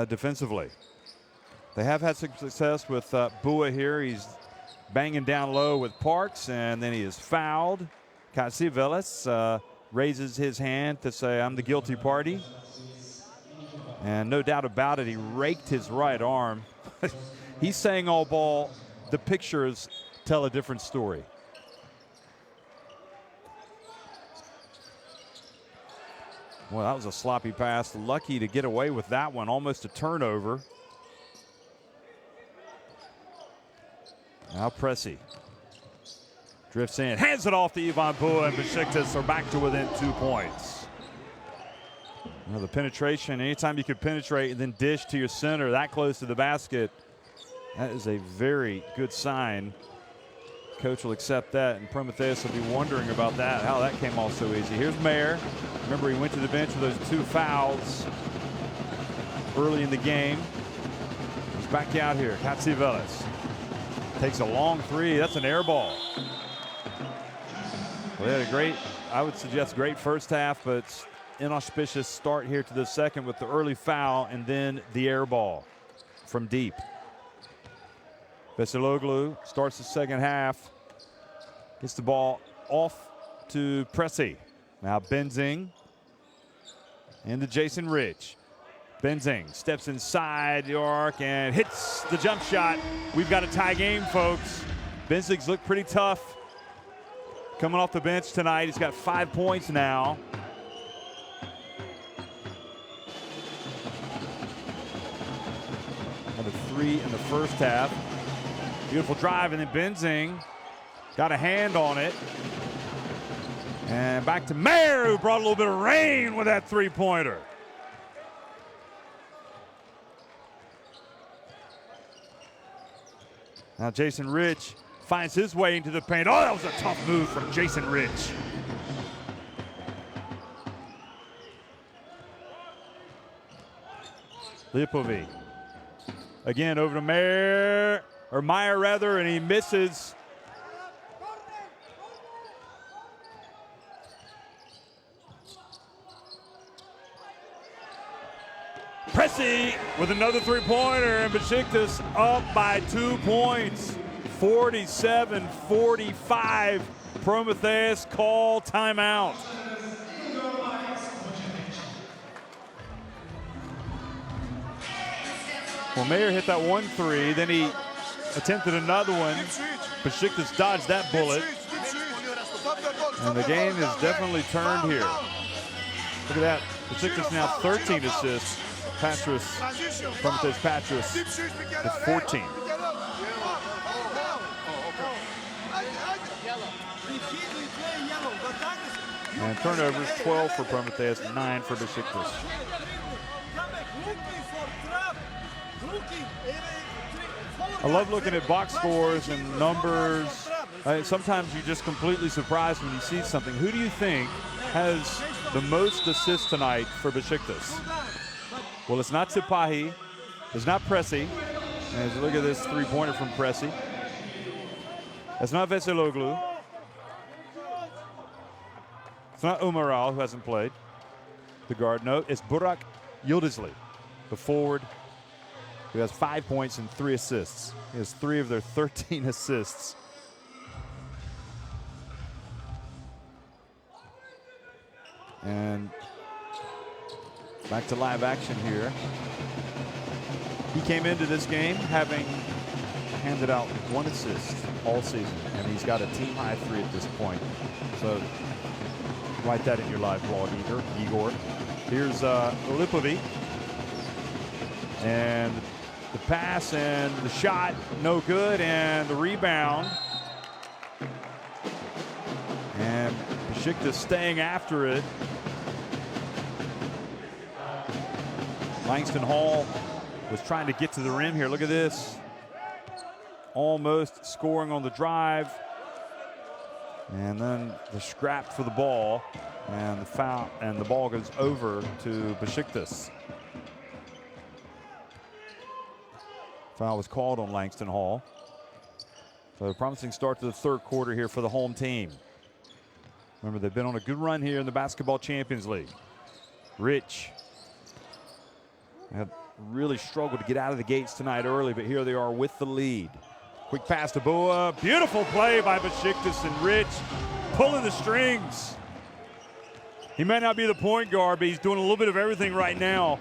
defensively. They have had some success with Bua here. He's banging down low with Parks, and then he is fouled. Cacivelis raises his hand to say, I'm the guilty party. And no doubt about it, he raked his right arm. He's saying all ball. The pictures tell a different story. Well, that was a sloppy pass. Lucky to get away with that one. Almost a turnover. Now Pressey drifts in, hands it off to Ivan Bua, and Besiktas are back to within 2 points. Well, the penetration, anytime you can penetrate and then dish to your center that close to the basket, that is a very good sign. Coach will accept that, and Promitheas will be wondering about that, how that came off so easy. Here's Mayer. Remember, he went to the bench with those 2 fouls early in the game. He's back out here. Cacivelis takes a long 3. That's an air ball. Well, they had a great, I would suggest, great first half, but inauspicious start here to the second with the early foul and then the air ball from deep. Veseloglu starts the second half. Gets the ball off to Pressey. Now Benzing into Jason Rich. Benzing steps inside the arc and hits the jump shot. We've got a tie game, folks. Benzing's looked pretty tough coming off the bench tonight. He's got 5 points now. Another 3 in the first half. Beautiful drive, and then Benzing got a hand on it. And back to Mayer, who brought a little bit of rain with that 3-pointer. Now Jason Rich finds his way into the paint. Oh, that was a tough move from Jason Rich. Lipovic. Again over to Meyer rather, and he misses. Pressey with another 3-pointer, and Besiktas up by 2 points. 47-45. Promitheas call timeout. Well, Mayer hit that 1-3, then he attempted another one. Besiktas dodged that bullet. And the game has definitely turned here. Look at that. Besiktas now 13 assists. Promitheas Patras with 14. And turnovers, 12 for Promitheas, 9 for Besiktas. I love looking at box scores and numbers. Sometimes you're just completely surprised when you see something. Who do you think has the most assists tonight for Besiktas? Well, it's not Sipahi. It's not Pressey. As you look at this 3-pointer from Pressey. It's not Veseloglu. It's not Umaral, who hasn't played. the guard. No, it's Burak Yıldızlı, the forward, who has 5 points and 3 assists. He has 3 of their 13 assists. And back to live action here. He came into this game having handed out 1 assist all season, and he's got a team-high 3 at this point. So write that in your live blog, Igor. Here's Lipovic. And the pass and the shot, no good, and the rebound. And Besiktas staying after it. Langston Hall was trying to get to the rim here. Look at this. Almost scoring on the drive. And then the scrap for the ball. And the foul, and the ball goes over to Besiktas. Foul was called on Langston Hall. So a promising start to the third quarter here for the home team. Remember, they've been on a good run here in the Basketball Champions League. Rich had really struggled to get out of the gates tonight early, but here they are with the lead. Quick pass to Boa. Beautiful play by Besiktas, and Rich pulling the strings. He may not be the point guard, but he's doing a little bit of everything right now.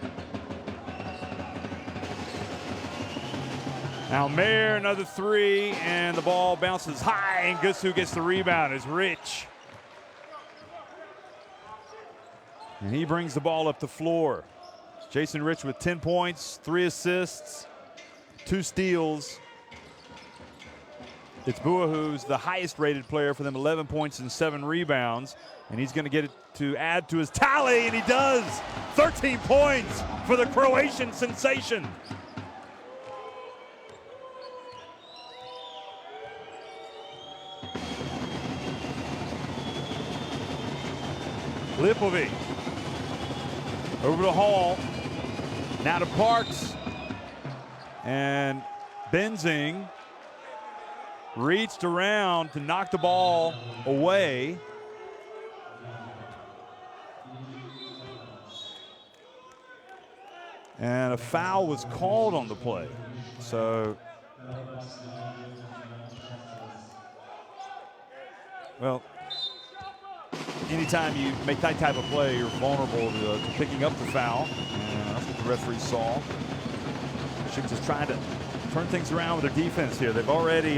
Almer, another 3, and the ball bounces high, and guess who gets the rebound? It's Rich. And he brings the ball up the floor. Jason Rich with 10 points, 3 assists, 2 steals. It's Bua who's the highest rated player for them, 11 points and 7 rebounds. And he's going to get it to add to his tally, and he does. 13 points for the Croatian sensation. Lipovic over to Hall. Now to Parks. And Benzing reached around to knock the ball away. And a foul was called on the play. So, well, anytime you make that type of play, you're vulnerable to picking up the foul. And that's what the referee saw. Besiktas trying to turn things around with their defense here. They've already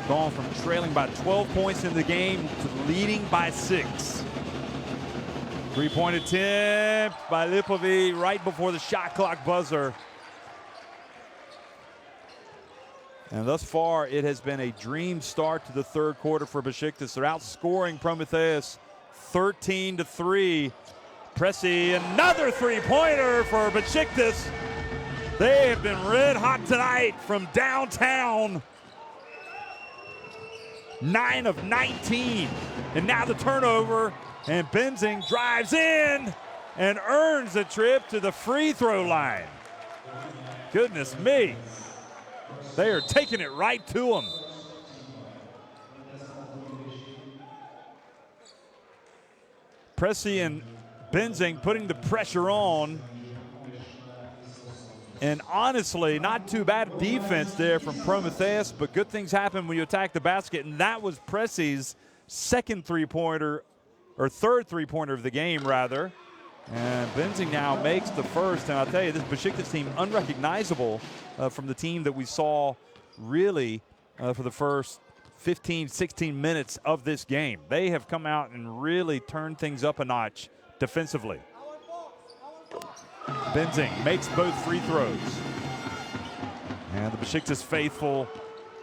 gone from trailing by 12 points in the game to leading by 6. Three-point attempt by Lipovic right before the shot clock buzzer. And thus far, it has been a dream start to the third quarter for Besiktas. They're outscoring Promitheas 13-3. Pressy, another three-pointer for Besiktas. They have been red hot tonight from downtown. 9 of 19. And now the turnover. And Benzing drives in and earns a trip to the free throw line. Goodness me. They are taking it right to him. Pressy and Benzing putting the pressure on. And honestly, not too bad defense there from Promitheas, but good things happen when you attack the basket. And that was Pressy's second three-pointer, or third three-pointer of the game, rather. And Benzing now makes the first. And I'll tell you, this Besiktas team, unrecognizable from the team that we saw really for the first 15, 16 minutes of this game. They have come out and really turned things up a notch defensively. Benzing makes both free throws. And the Besiktas faithful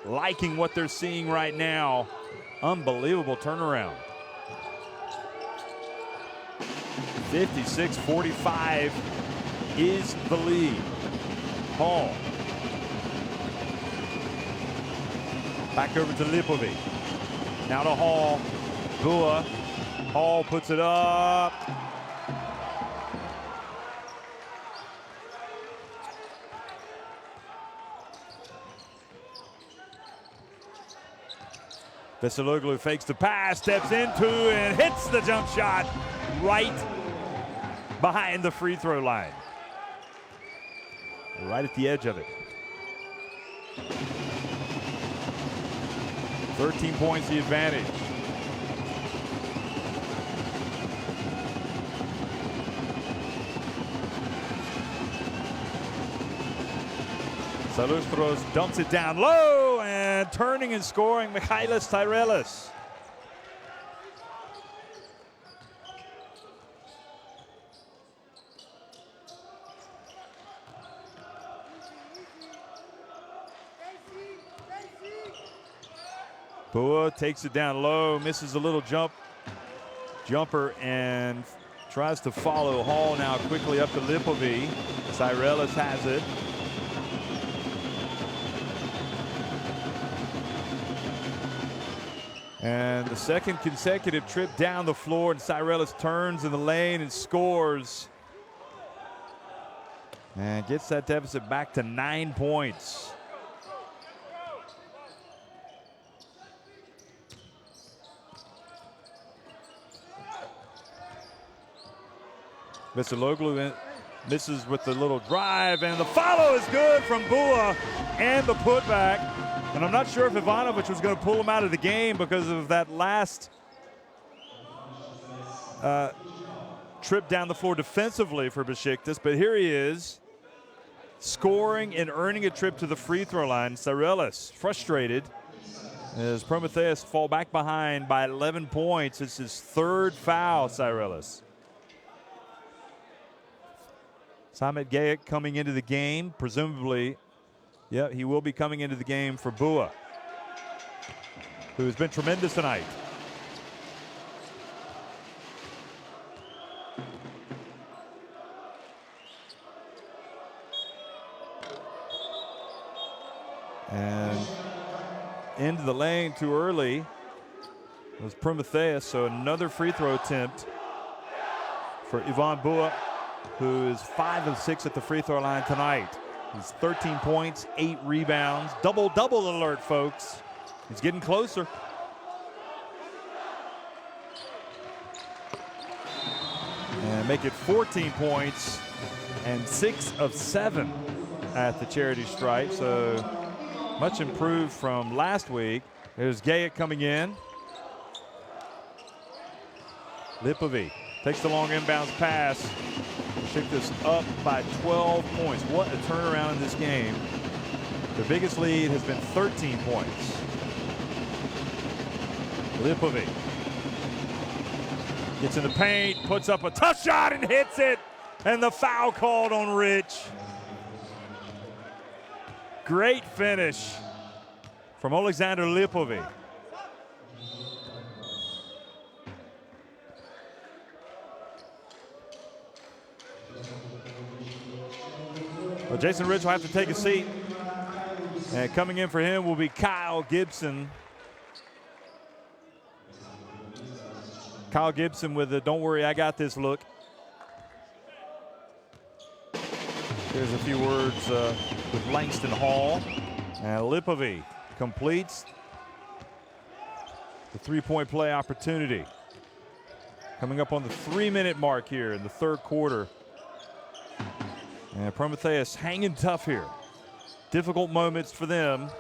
liking what they're seeing right now. Unbelievable turnaround. 56-45 is the lead. Hall. Back over to Lipovic. Now to Hall. Bua. Hall puts it up. Veseloglu fakes the pass, steps into and hits the jump shot right behind the free throw line. Right at the edge of it. 13 points the advantage. Salustros dumps it down low, and turning and scoring, Michailis Tyrelis. Bua takes it down low, misses a little jumper, and tries to follow Hall now quickly up to Lipovi. Tyrelis has it. And the second consecutive trip down the floor, and Tyrelis turns in the lane and scores. And gets that deficit back to 9 points. Veseloglu misses with the little drive, and the follow is good from Bua and the putback. And I'm not sure if Ivanovic was going to pull him out of the game because of that last trip down the floor defensively for Besiktas, but here he is, scoring and earning a trip to the free throw line. Tyrelis frustrated as Promitheas fall back behind by 11 points. It's his third foul, Tyrelis. Samet Gayic coming into the game, presumably. Yeah, he will be coming into the game for Bua, who has been tremendous tonight. And into the lane too early was Promitheas, so another free throw attempt for Ivan Bua, who is 5 of 6 at the free throw line tonight. He's 13 points, 8 rebounds. Double-double alert, folks. He's getting closer. And make it 14 points and 6 of 7 at the charity stripe. So much improved from last week. There's Gayic coming in. Lipovi takes the long inbounds pass. Besiktas up by 12 points. What a turnaround in this game. The biggest lead has been 13 points. Lipovi gets in the paint, puts up a tough shot and hits it. And the foul called on Rich. Great finish from Alexander Lipovi. Well, Jason Rich will have to take a seat. And coming in for him will be Kyle Gibson. Kyle Gibson with the "don't worry, I got this" look. There's a few words with Langston Hall. And Lipovi completes the three-point play opportunity. Coming up on the 3-minute mark here in the third quarter. And Promitheas hanging tough here. Difficult moments for them,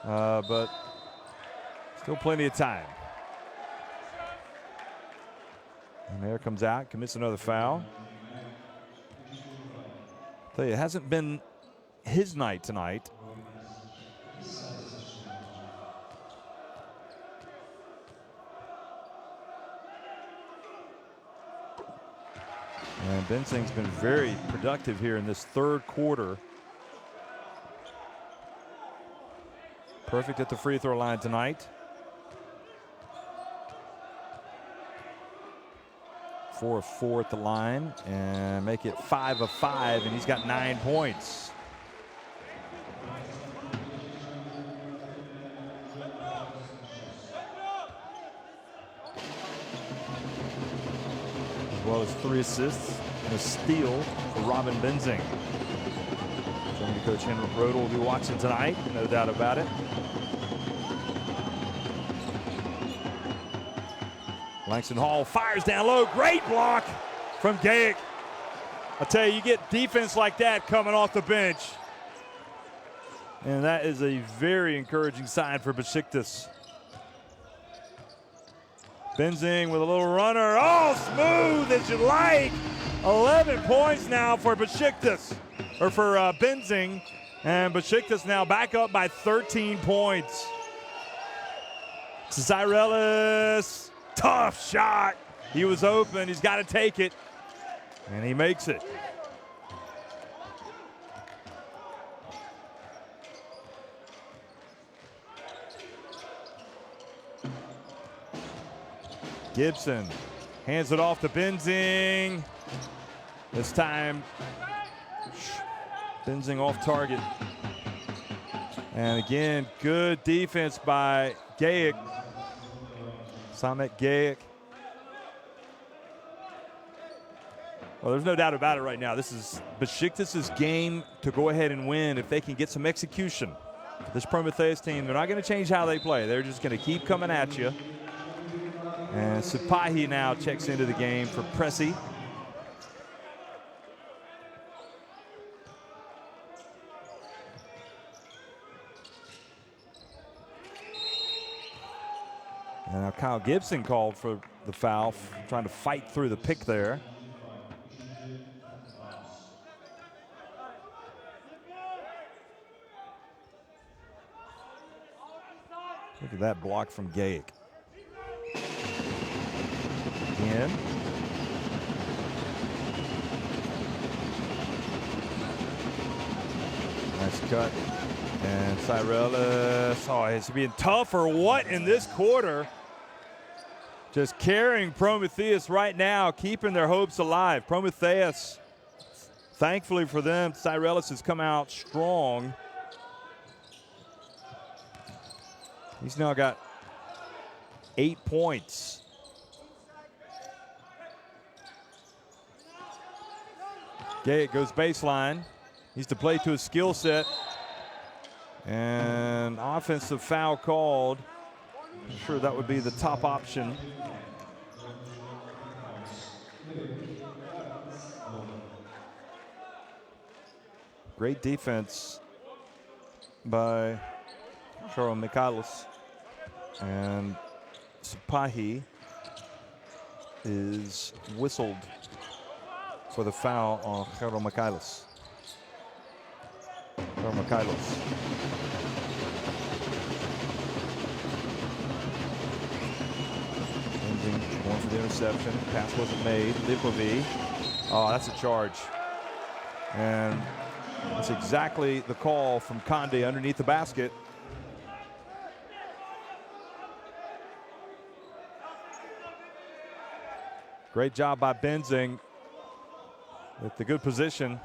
but still plenty of time. And there comes out, commits another foul. Tell you, it hasn't been his night tonight. And Bensing's been very productive here in this third quarter. Perfect at the free throw line tonight. 4 of 4 at the line and make it 5 of 5, and he's got 9 points. As well as 3 assists and a steal for Robin Benzing. Germany coach Henrik Brodel will be watching tonight, no doubt about it. Langston Hall fires down low. Great block from Gayic. I tell you, you get defense like that coming off the bench. And that is a very encouraging sign for Besiktas. Benzing with a little runner. Oh, smooth as you like. 11 points now for Besiktas, or for Benzing. And Besiktas now back up by 13 points. Cyrelis, tough shot. He was open. He's got to take it. And he makes it. Gibson hands it off to Benzing. This time, Benzing off target. And again, good defense by Gaik. Samet Gaik. Well, there's no doubt about it right now. This is Besiktas' game to go ahead and win if they can get some execution. This Promitheas team, they're not going to change how they play. They're just going to keep coming at you. And Sipahi now checks into the game for Pressy. And now Kyle Gibson called for the foul, trying to fight through the pick there. Look at that block from Gaik. Again. Nice cut. And Cyrelis, oh, is he being tough or what in this quarter? Just carrying Promitheas right now, keeping their hopes alive. Promitheas, thankfully for them, Cyrelis has come out strong. He's now got 8 points. Gaik goes baseline. Needs to play to his skill set. And offensive foul called. I'm sure that would be the top option. Great defense by Michaelis. And Sipahi is whistled for the foul on Michaelis. Michaelis. Going for the interception. Pass wasn't made. Lipovi. Oh, that's a charge. And that's exactly the call from Conde underneath the basket. Great job by Benzing with the good position.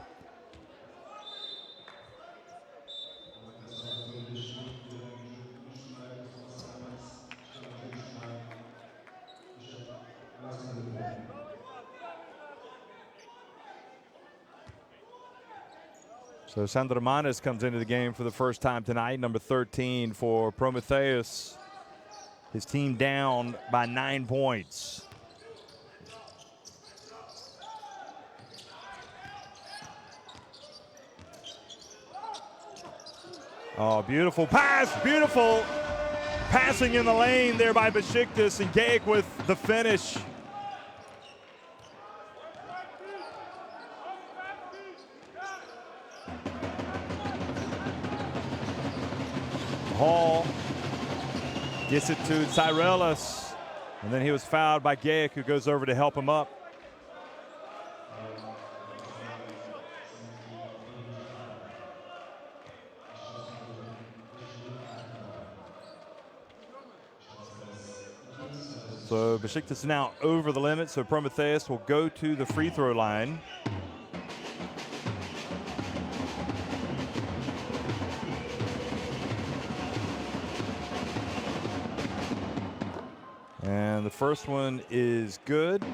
So Sandro Manes comes into the game for the first time tonight, number 13 for Promitheas. His team down by 9 points. Oh, beautiful pass, beautiful passing in the lane there by Besiktas, and Gaik with the finish. Hall gets it to Cyrelis, and then he was fouled by Gaik, who goes over to help him up. So Besiktas is now over the limit, so Promitheas will go to the free throw line. And the first one is good.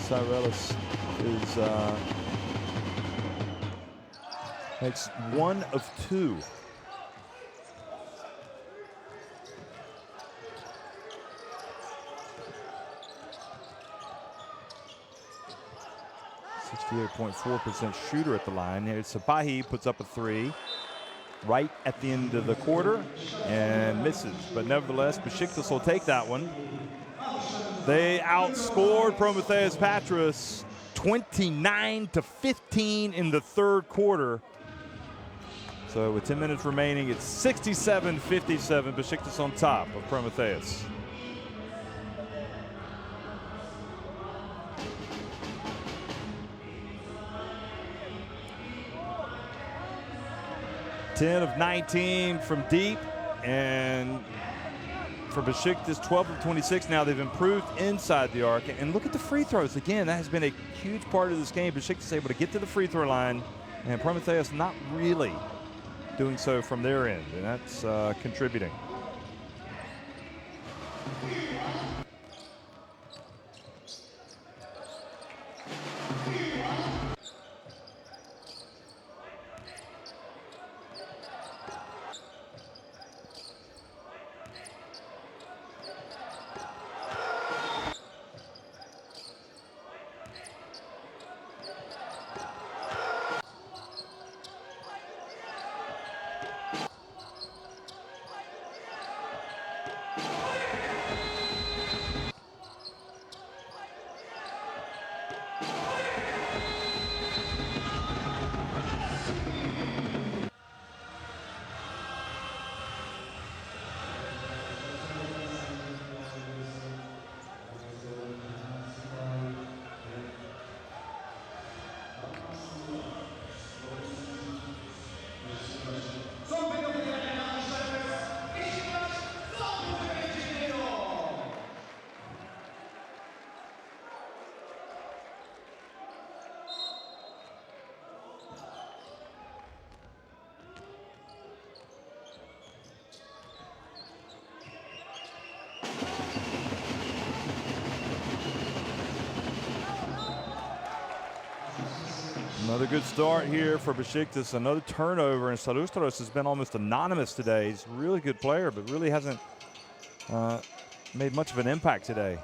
Cyrelis is Makes 1 of 2. .4% shooter at the line. Here's Sapahi, puts up a 3 right at the end of the quarter and misses. But nevertheless, Besiktas will take that one. They outscored Promitheas Patras 29-15 in the third quarter. So with 10 minutes remaining, it's 67-57. Besiktas on top of Promitheas. Ten of 19 from deep, and for Besiktas, 12 of 26. Now they've improved inside the arc, and look at the free throws. Again, that has been a huge part of this game. Besiktas able to get to the free throw line, and Promitheas not really doing so from their end, and that's contributing. Another good start here for Besiktas. Another turnover, and Salustros has been almost anonymous today. He's a really good player, but really hasn't made much of an impact today.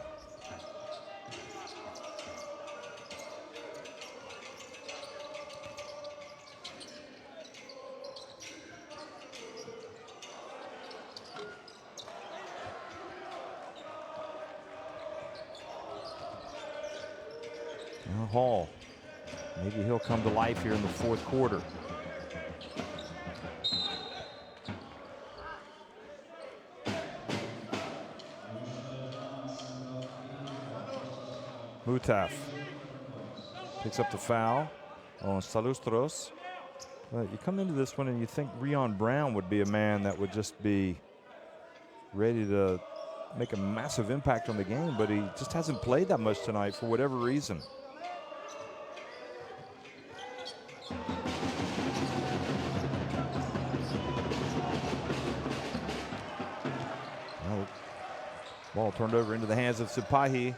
Now Hall. Maybe he'll come to life here in the fourth quarter. Mutaf picks up the foul on Salustros. But you come into this one and you think Rion Brown would be a man that would just be ready to make a massive impact on the game, but he just hasn't played that much tonight for whatever reason. Ball turned over into the hands of Sipahi.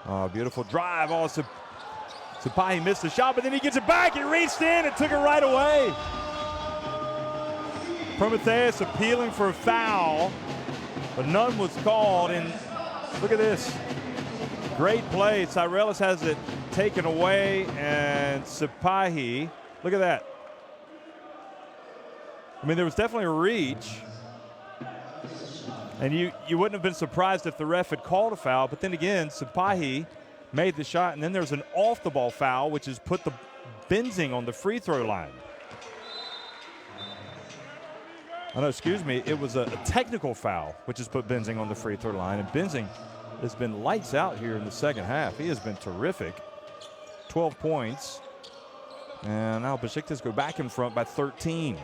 Oh, beautiful drive. Oh, Sipahi missed the shot, but then he gets it back. He reached in and took it right away. Promitheas appealing for a foul, but none was called. And look at this. Great play. Cyrelis has it taken away, and Sipahi, look at that. I mean, there was definitely a reach, and you wouldn't have been surprised if the ref had called a foul, but then again, Sipahi made the shot, and then there's an off-the-ball foul, which has put the Benzing on the free throw line. Oh, no, excuse me, it was a technical foul, which has put Benzing on the free throw line, and Benzing has been lights out here in the second half. He has been terrific. 12 points. And now Besiktas go back in front by 13.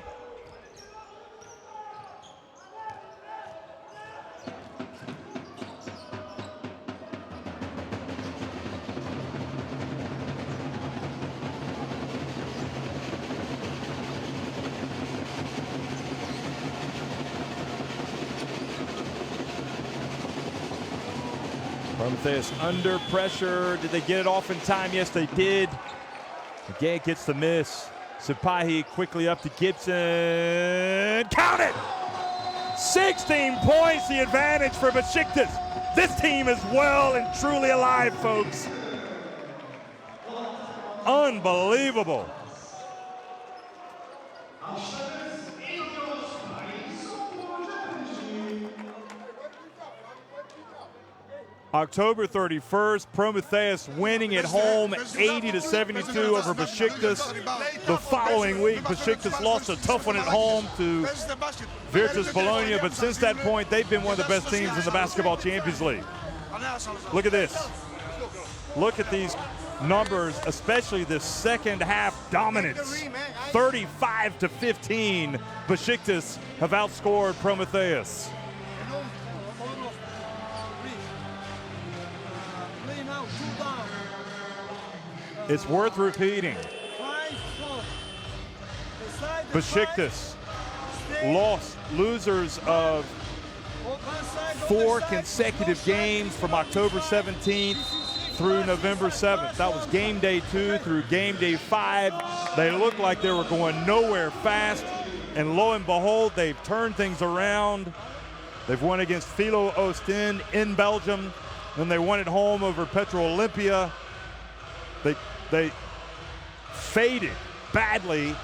Promitheas under pressure. Did they get it off in time? Yes, they did. Again, gets the miss. Sipahi quickly up to Gibson. Count it! 16 points, the advantage for Besiktas. This team is well and truly alive, folks. Unbelievable. October 31st, Promitheas winning at home 80-72 over Besiktas. The following week, Besiktas lost a tough one at home to Virtus Bologna, but since that point, they've been one of the best teams in the Basketball Champions League. Look at this. Look at these numbers, especially the second half dominance. 35-15, Besiktas have outscored Promitheas. It's worth repeating. Besiktas losers of 4 consecutive games from October 17th through November 7th. That was game day 2 through game day 5. They looked like they were going nowhere fast, and lo and behold, they've turned things around. They've won against Philo Ostend in Belgium, then they won at home over Petro Olympia. They faded badly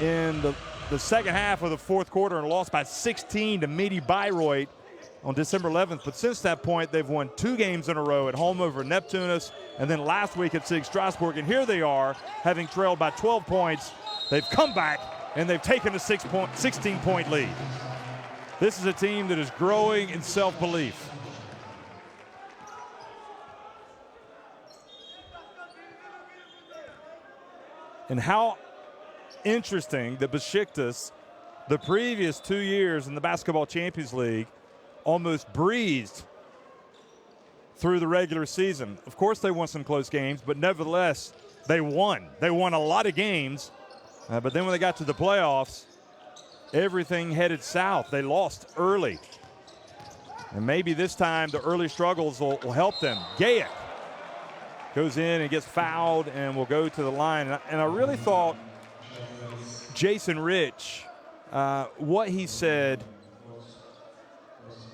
in the second half of the fourth quarter and lost by 16 to Midi Bayreuth on December 11th. But since that point, they've won 2 games in a row at home over Neptunus and then last week at SIG Strasbourg. And here they are, having trailed by 12 points. They've come back and they've taken a 16-point lead. This is a team that is growing in self-belief. And how interesting that Besiktas, the previous 2 years in the Basketball Champions League, almost breezed through the regular season. Of course, they won some close games, but nevertheless, they won. They won a lot of games, but then when they got to the playoffs, everything headed south. They lost early. And maybe this time the early struggles will help them. Gayak goes in and gets fouled and will go to the line. And I really thought Jason Rich, what he said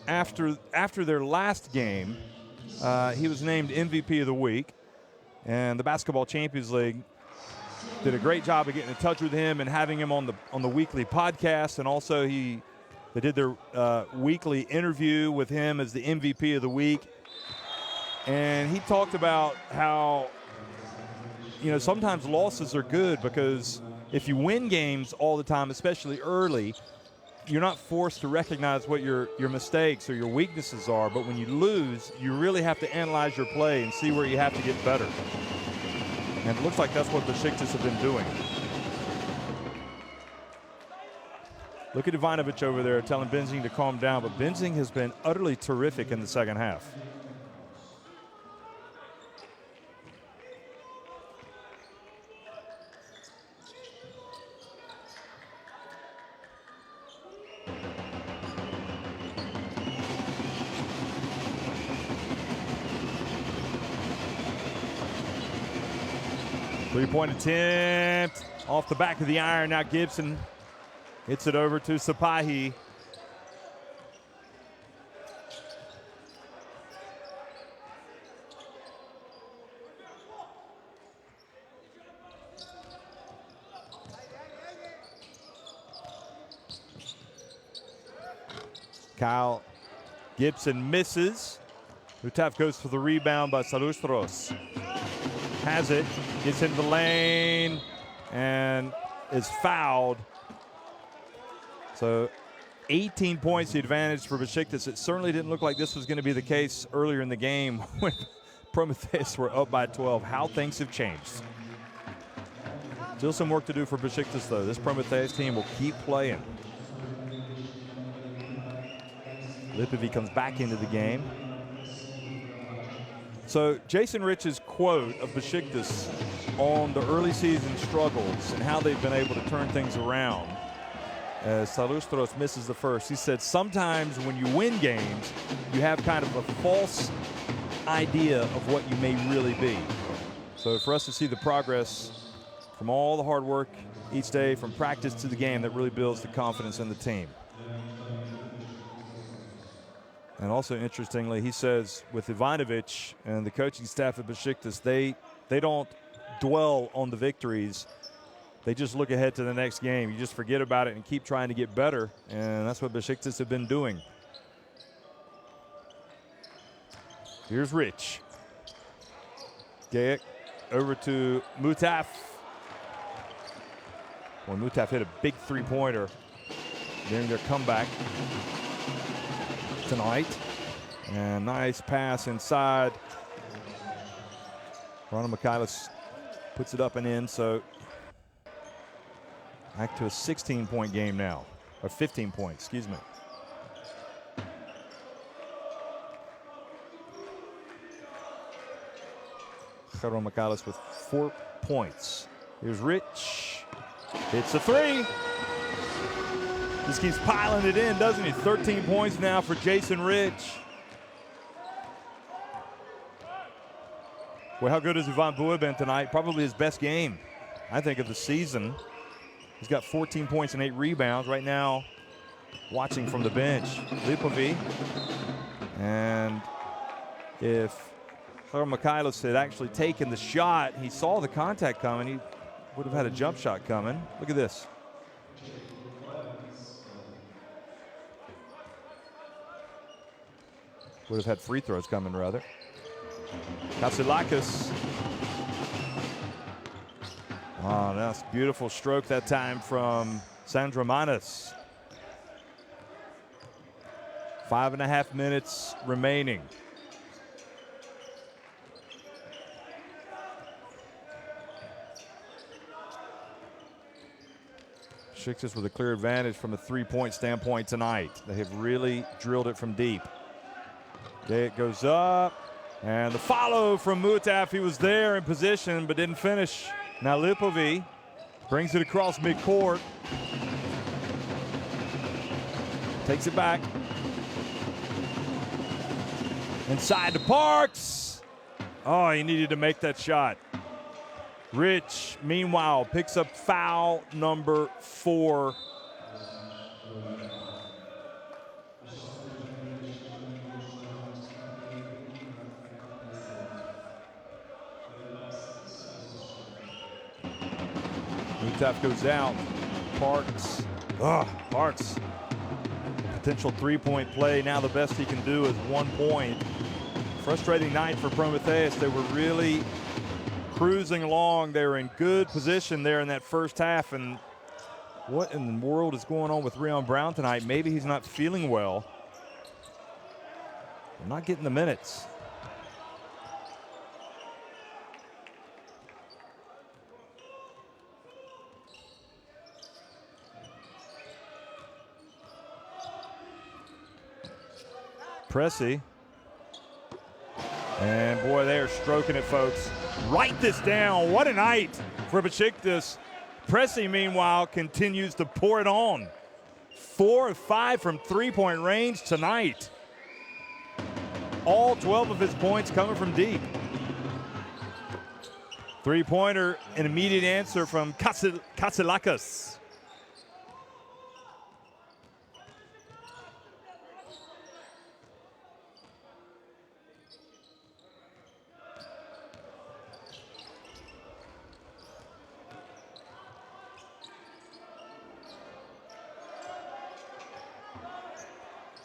after their last game, he was named MVP of the week. And the Basketball Champions League did a great job of getting in touch with him and having him on the weekly podcast. And also they did their weekly interview with him as the MVP of the week. And he talked about how, sometimes losses are good because if you win games all the time, especially early, you're not forced to recognize what your mistakes or your weaknesses are. But when you lose, you really have to analyze your play and see where you have to get better. And it looks like that's what the Besiktas have been doing. Look at Ivanovic over there telling Benzing to calm down, but Benzing has been utterly terrific in the second half. Three-point attempt off the back of the iron. Now Gibson hits it over to Sipahi. Kyle Gibson misses. Utaf goes for the rebound by Salustros. Has it, gets into the lane, and is fouled. So 18 points the advantage for Besiktas. It certainly didn't look like this was going to be the case earlier in the game when Promitheas were up by 12. How things have changed. Still some work to do for Besiktas, though. This Promitheas team will keep playing. Lipovi comes back into the game. So Jason Rich's quote of Besiktas on the early season struggles and how they've been able to turn things around as Salustros misses the first. He said sometimes when you win games, you have kind of a false idea of what you may really be. So for us to see the progress from all the hard work each day, from practice to the game, that really builds the confidence in the team. And also, interestingly, he says with Ivanovic and the coaching staff at Besiktas, they don't dwell on the victories. They just look ahead to the next game. You just forget about it and keep trying to get better, and that's what Besiktas have been doing. Here's Rich. Gaek over to Mutaf. Well, Mutaf hit a big three-pointer during their comeback tonight. And nice pass inside. Ronald Michaelis puts it up and in, so back to a 16-point game now, or 15 points, excuse me. Ronald Michaelis with 4 points. Here's Rich. Hits a three. Just keeps piling it in, doesn't he? 13 points now for Jason Rich. Well, how good has Ivan Bua been tonight? Probably his best game, I think, of the season. He's got 14 points and 8 rebounds right now. Watching from the bench, Lipovic. And if Michaelis had actually taken the shot, he saw the contact coming, he would have had a jump shot coming. Look at this. Would have had free throws coming, rather. Katsilakis. Oh, that's a beautiful stroke that time from Sandramanis. 5.5 minutes remaining. Besiktas with a clear advantage from a three-point standpoint tonight. They have really drilled it from deep. It goes up, and the follow from Mutaf. He was there in position but didn't finish. Now Lipovic brings it across midcourt. Takes it back. Inside to Parks. Oh, he needed to make that shot. Rich, meanwhile, picks up foul number 4. Mutaf goes out. Parks. Parks. Potential three-point play. Now the best he can do is 1 point. Frustrating night for Promitheas. They were really cruising along. They were in good position there in that first half. And what in the world is going on with Rion Brown tonight? Maybe he's not feeling well. They're not getting the minutes. Pressy. And boy, they are stroking it, folks. Write this down. What a night for Besiktas. Pressy, meanwhile, continues to pour it on. 4 of 5 from three-point range tonight. All 12 of his points coming from deep. Three-pointer, an immediate answer from Katsilakis.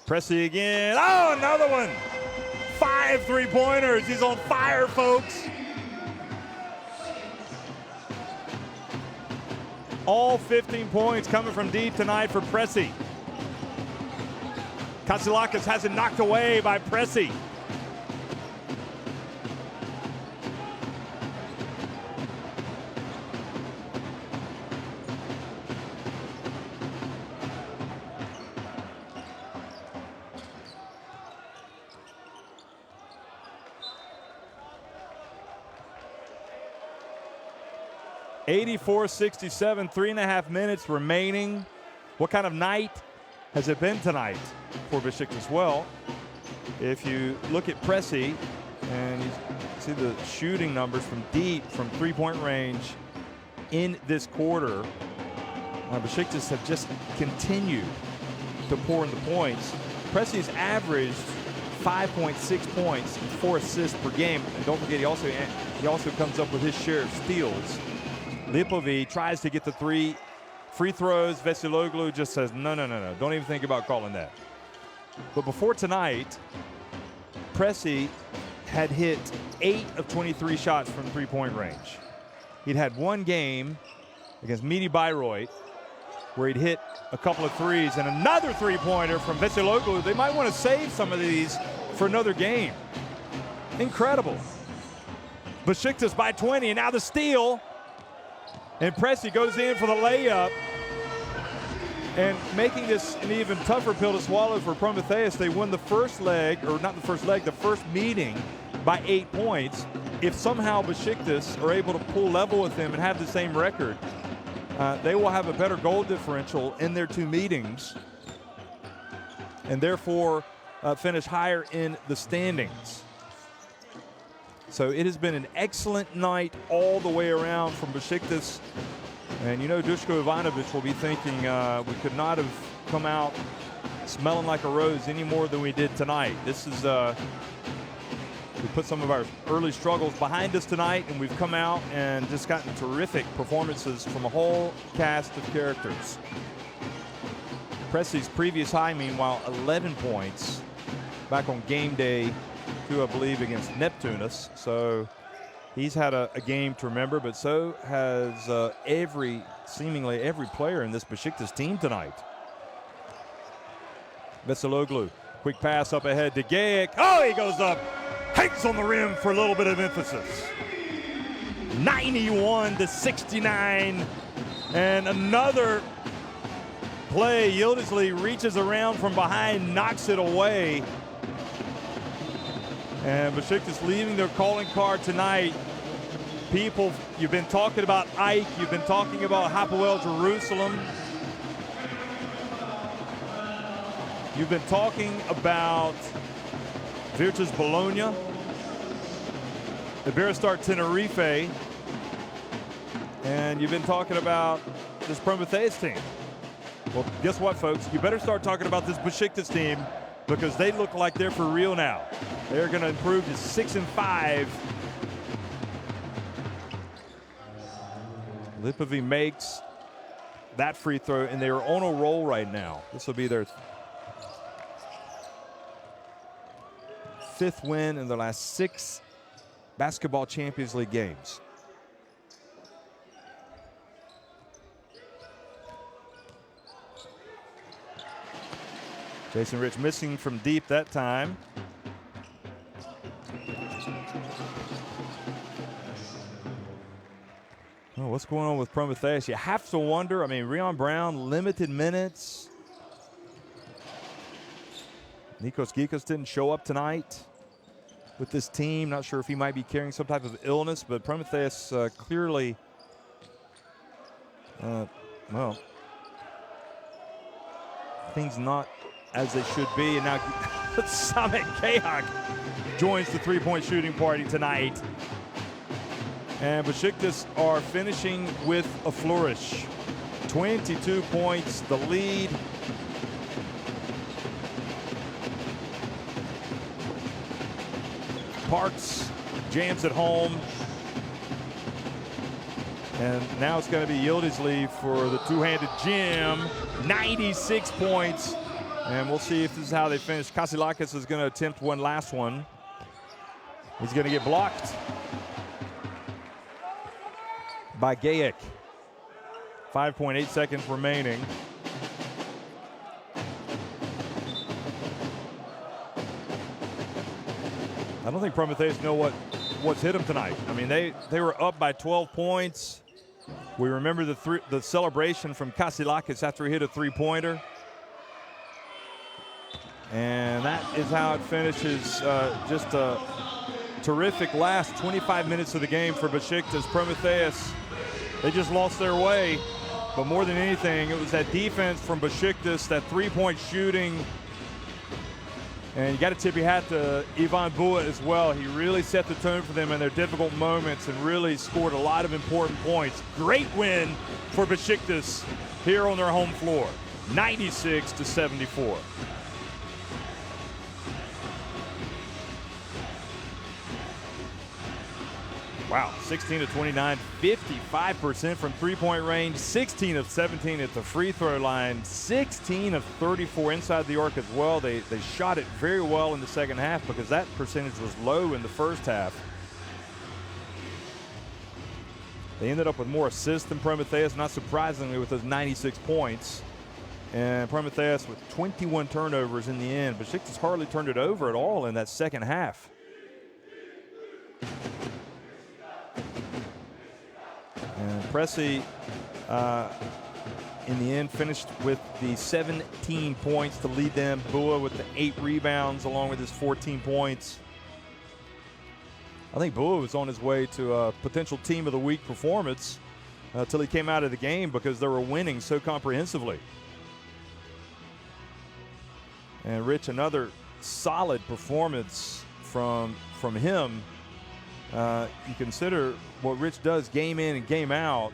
Pressy again. Oh, another one. 5 three-pointers. He's on fire, folks. All 15 points coming from deep tonight for Pressy. Katsilakis has it knocked away by Pressy. (84-67), 3.5 minutes remaining. What kind of night has it been tonight for Besiktas? Well, if you look at Pressy And you see the shooting numbers from deep, from three-point range in this quarter. Besiktas have just continued to pour in the points. Pressi's averaged 5.6 points and 4 assists per game. And don't forget, he also comes up with his share of steals. Lipovi tries to get the 3 free throws. Vesiloglu just says, no. Don't even think about calling that. But before tonight, Pressi had hit 8 of 23 shots from three-point range. He'd had one game against Midi Bayreuth where he'd hit a couple of threes and another three-pointer from Vesiloglu. They might want to save some of these for another game. Incredible. Besiktas by 20, and now the steal. And Pressi goes in for the layup. And making this an even tougher pill to swallow for Promitheas. They win the first leg, or not the first leg, the first meeting by 8 points. If somehow Besiktas are able to pull level with them and have the same record, they will have a better goal differential in their 2 meetings and therefore finish higher in the standings. So it has been an excellent night all the way around from Besiktas. And you know, Duško Ivanović will be thinking we could not have come out smelling like a rose any more than we did tonight. This is, we put some of our early struggles behind us tonight, and we've come out and just gotten terrific performances from a whole cast of characters. Pressi's previous high, meanwhile, 11 points back on game day 2, I believe, against Neptunus. So he's had a game to remember, but so has seemingly every player in this Besiktas team tonight. Vesiloglu, quick pass up ahead to Gajic. Oh, he goes up, hangs on the rim for a little bit of emphasis. 91-69, and another play. Yıldızli reaches around from behind, knocks it away. And Besiktas leaving their calling card tonight. People, you've been talking about Ike, you've been talking about Hapoel Jerusalem. You've been talking about Virtus Bologna, Iberostar Tenerife, and you've been talking about this Promitheas team. Well, guess what, folks? You better start talking about this Besiktas team, because they look like they're for real now. They're going to improve to 6-5. Lipovi makes that free throw, and they are on a roll right now. This will be their 5th win in their last 6 Basketball Champions League games. Jason Rich missing from deep that time. Oh, what's going on with Promitheas? You have to wonder. I mean, Rion Brown, limited minutes. Nikos Gikas didn't show up tonight with this team. Not sure if he might be carrying some type of illness, but Promitheas clearly, well, things not as they should be. And now Samet Gajic joins the three-point shooting party tonight. And Besiktas are finishing with a flourish. 22 points, the lead. Parks jams at home. And now it's going to be Yıldızli for the two-handed gem. 96 points. And we'll see if this is how they finish. Kasilakis is going to attempt one last one. He's going to get blocked by Gajic. 5.8 seconds remaining. I don't think Promitheas know what's hit them tonight. I mean, they were up by 12 points. We remember the celebration from Kasilakis after he hit a three-pointer. And that is how it finishes. Just a terrific last 25 minutes of the game for Besiktas. Promitheas, they just lost their way. But more than anything, it was that defense from Besiktas, that three-point shooting, And you got to tip your hat to Ivan Bua as well. He really set the tone for them in their difficult moments and really scored a lot of important points. Great win for Besiktas here on their home floor, 96-74. Wow, 16 of 29, 55% from three-point range, 16 of 17 at the free throw line, 16 of 34 inside the arc as well. They shot it very well in the second half because that percentage was low in the first half. They ended up with more assists than Promitheas, not surprisingly, with those 96 points. And Promitheas with 21 turnovers in the end. Besiktas hardly turned it over at all in that second half. And Pressy, in the end, finished with the 17 points to lead them. Bua with the 8 rebounds along with his 14 points. I think Bua was on his way to a potential Team of the Week performance until he came out of the game because they were winning so comprehensively. And Rich, another solid performance from him. You consider what Rich does game in and game out.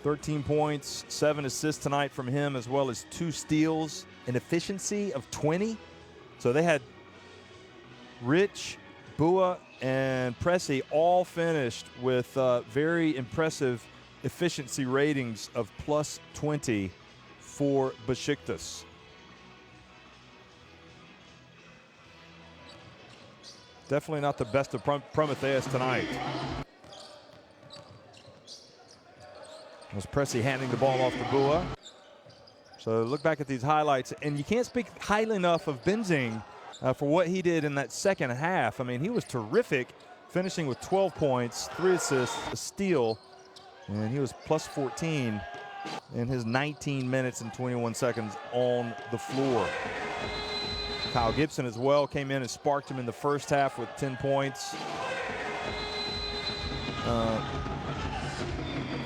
13 points, 7 assists tonight from him, as well as 2 steals, an efficiency of 20. So they had Rich, Bua, and Pressy all finished with very impressive efficiency ratings of plus 20 for Besiktas. Definitely not the best of Promitheas tonight. Was Pressy handing the ball off to Bua. So look back at these highlights, and you can't speak highly enough of Benzing for what he did in that second half. I mean, he was terrific, finishing with 12 points, 3 assists, a steal, and he was plus 14 in his 19 minutes and 21 seconds on the floor. Kyle Gibson as well came in and sparked him in the first half with 10 points.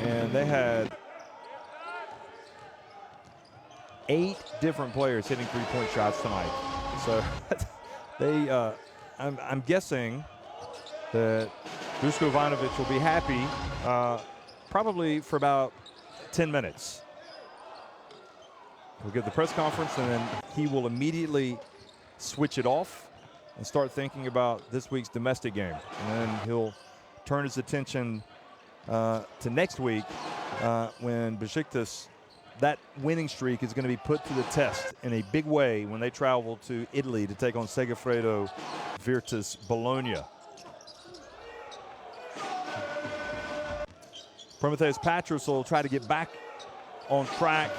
And they had 8 different players hitting three-point shots tonight. So they, I'm guessing that Duško Ivanović will be happy probably for about 10 minutes. We'll get the press conference, and then he will immediately switch it off and start thinking about this week's domestic game. And then he'll turn his attention to next week when Besiktas, that winning streak is going to be put to the test in a big way when they travel to Italy to take on Segafredo Virtus Bologna. Promitheas Patras will try to get back on track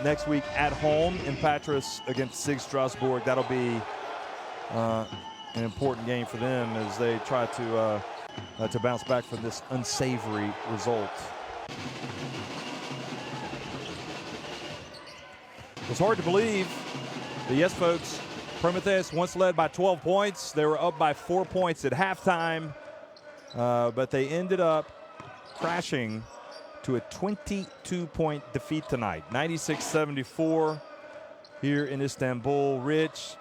next week at home in Patras against SIG Strasbourg. That'll be an important game for them as they try to bounce back from this unsavory result. It's hard to believe, but yes, folks, Promitheas once led by 12 points. They were up by 4 points at halftime, but they ended up crashing to a 22-point defeat tonight, 96-74 here in Istanbul. Rich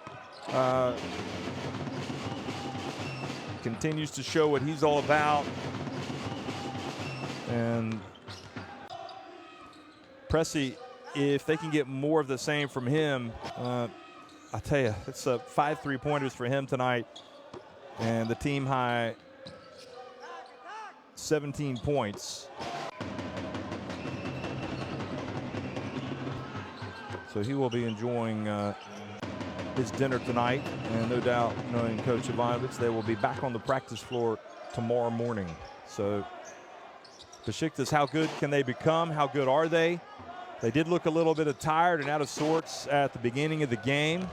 continues to show what he's all about. And Pressy, if they can get more of the same from him, I tell you, it's 5 3-pointers for him tonight. And the team high 17 points. So he will be enjoying his dinner tonight, and no doubt, knowing Coach Ivanović, they will be back on the practice floor tomorrow morning. So Besiktas, how good can they become? How good are they? They did look a little bit tired and out of sorts at the beginning of the game,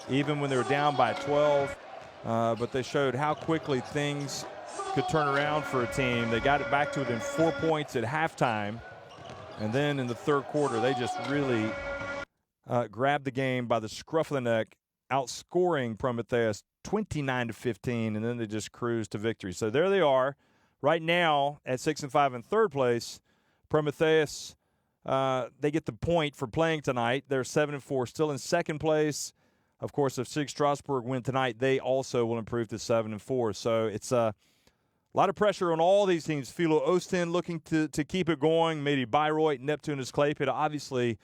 even when they were down by 12. But they showed how quickly things could turn around for a team. They got it back to within 4 points at halftime. And then in the third quarter, they just really grabbed the game by the scruff of the neck, outscoring Promitheas 29-15, and then they just cruised to victory. So there they are right now at 6-5 in third place. Promitheas, they get the point for playing tonight. They're 7-4, still in second place. Of course, if Sig Strasbourg win tonight, they also will improve to 7-4. So it's a lot of pressure on all these teams. Philo Ostin looking to keep it going. Maybe Bayreuth, Neptunus Klaipeda. Obviously,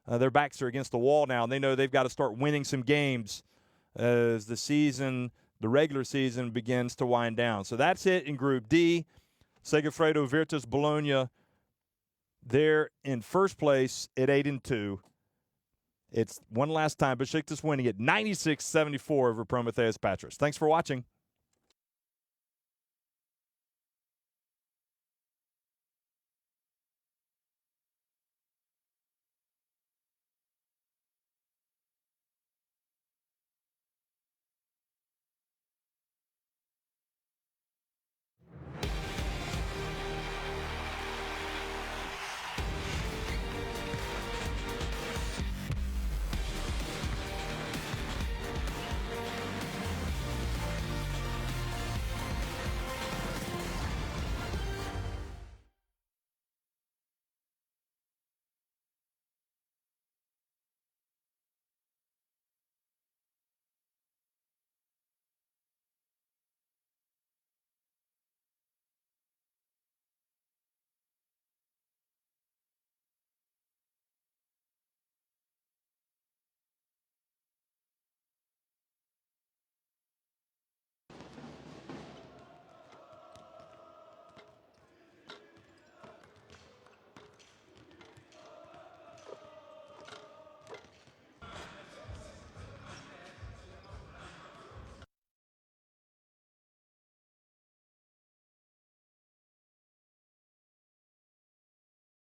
their backs are against the wall now, and they know they've got to start winning some games as the regular season begins to wind down. So that's it in Group D. Segafredo Virtus Bologna, they're in first place at 8-2. It's one last time, Besiktas winning it 96-74 over Promitheas Patras. Thanks for watching.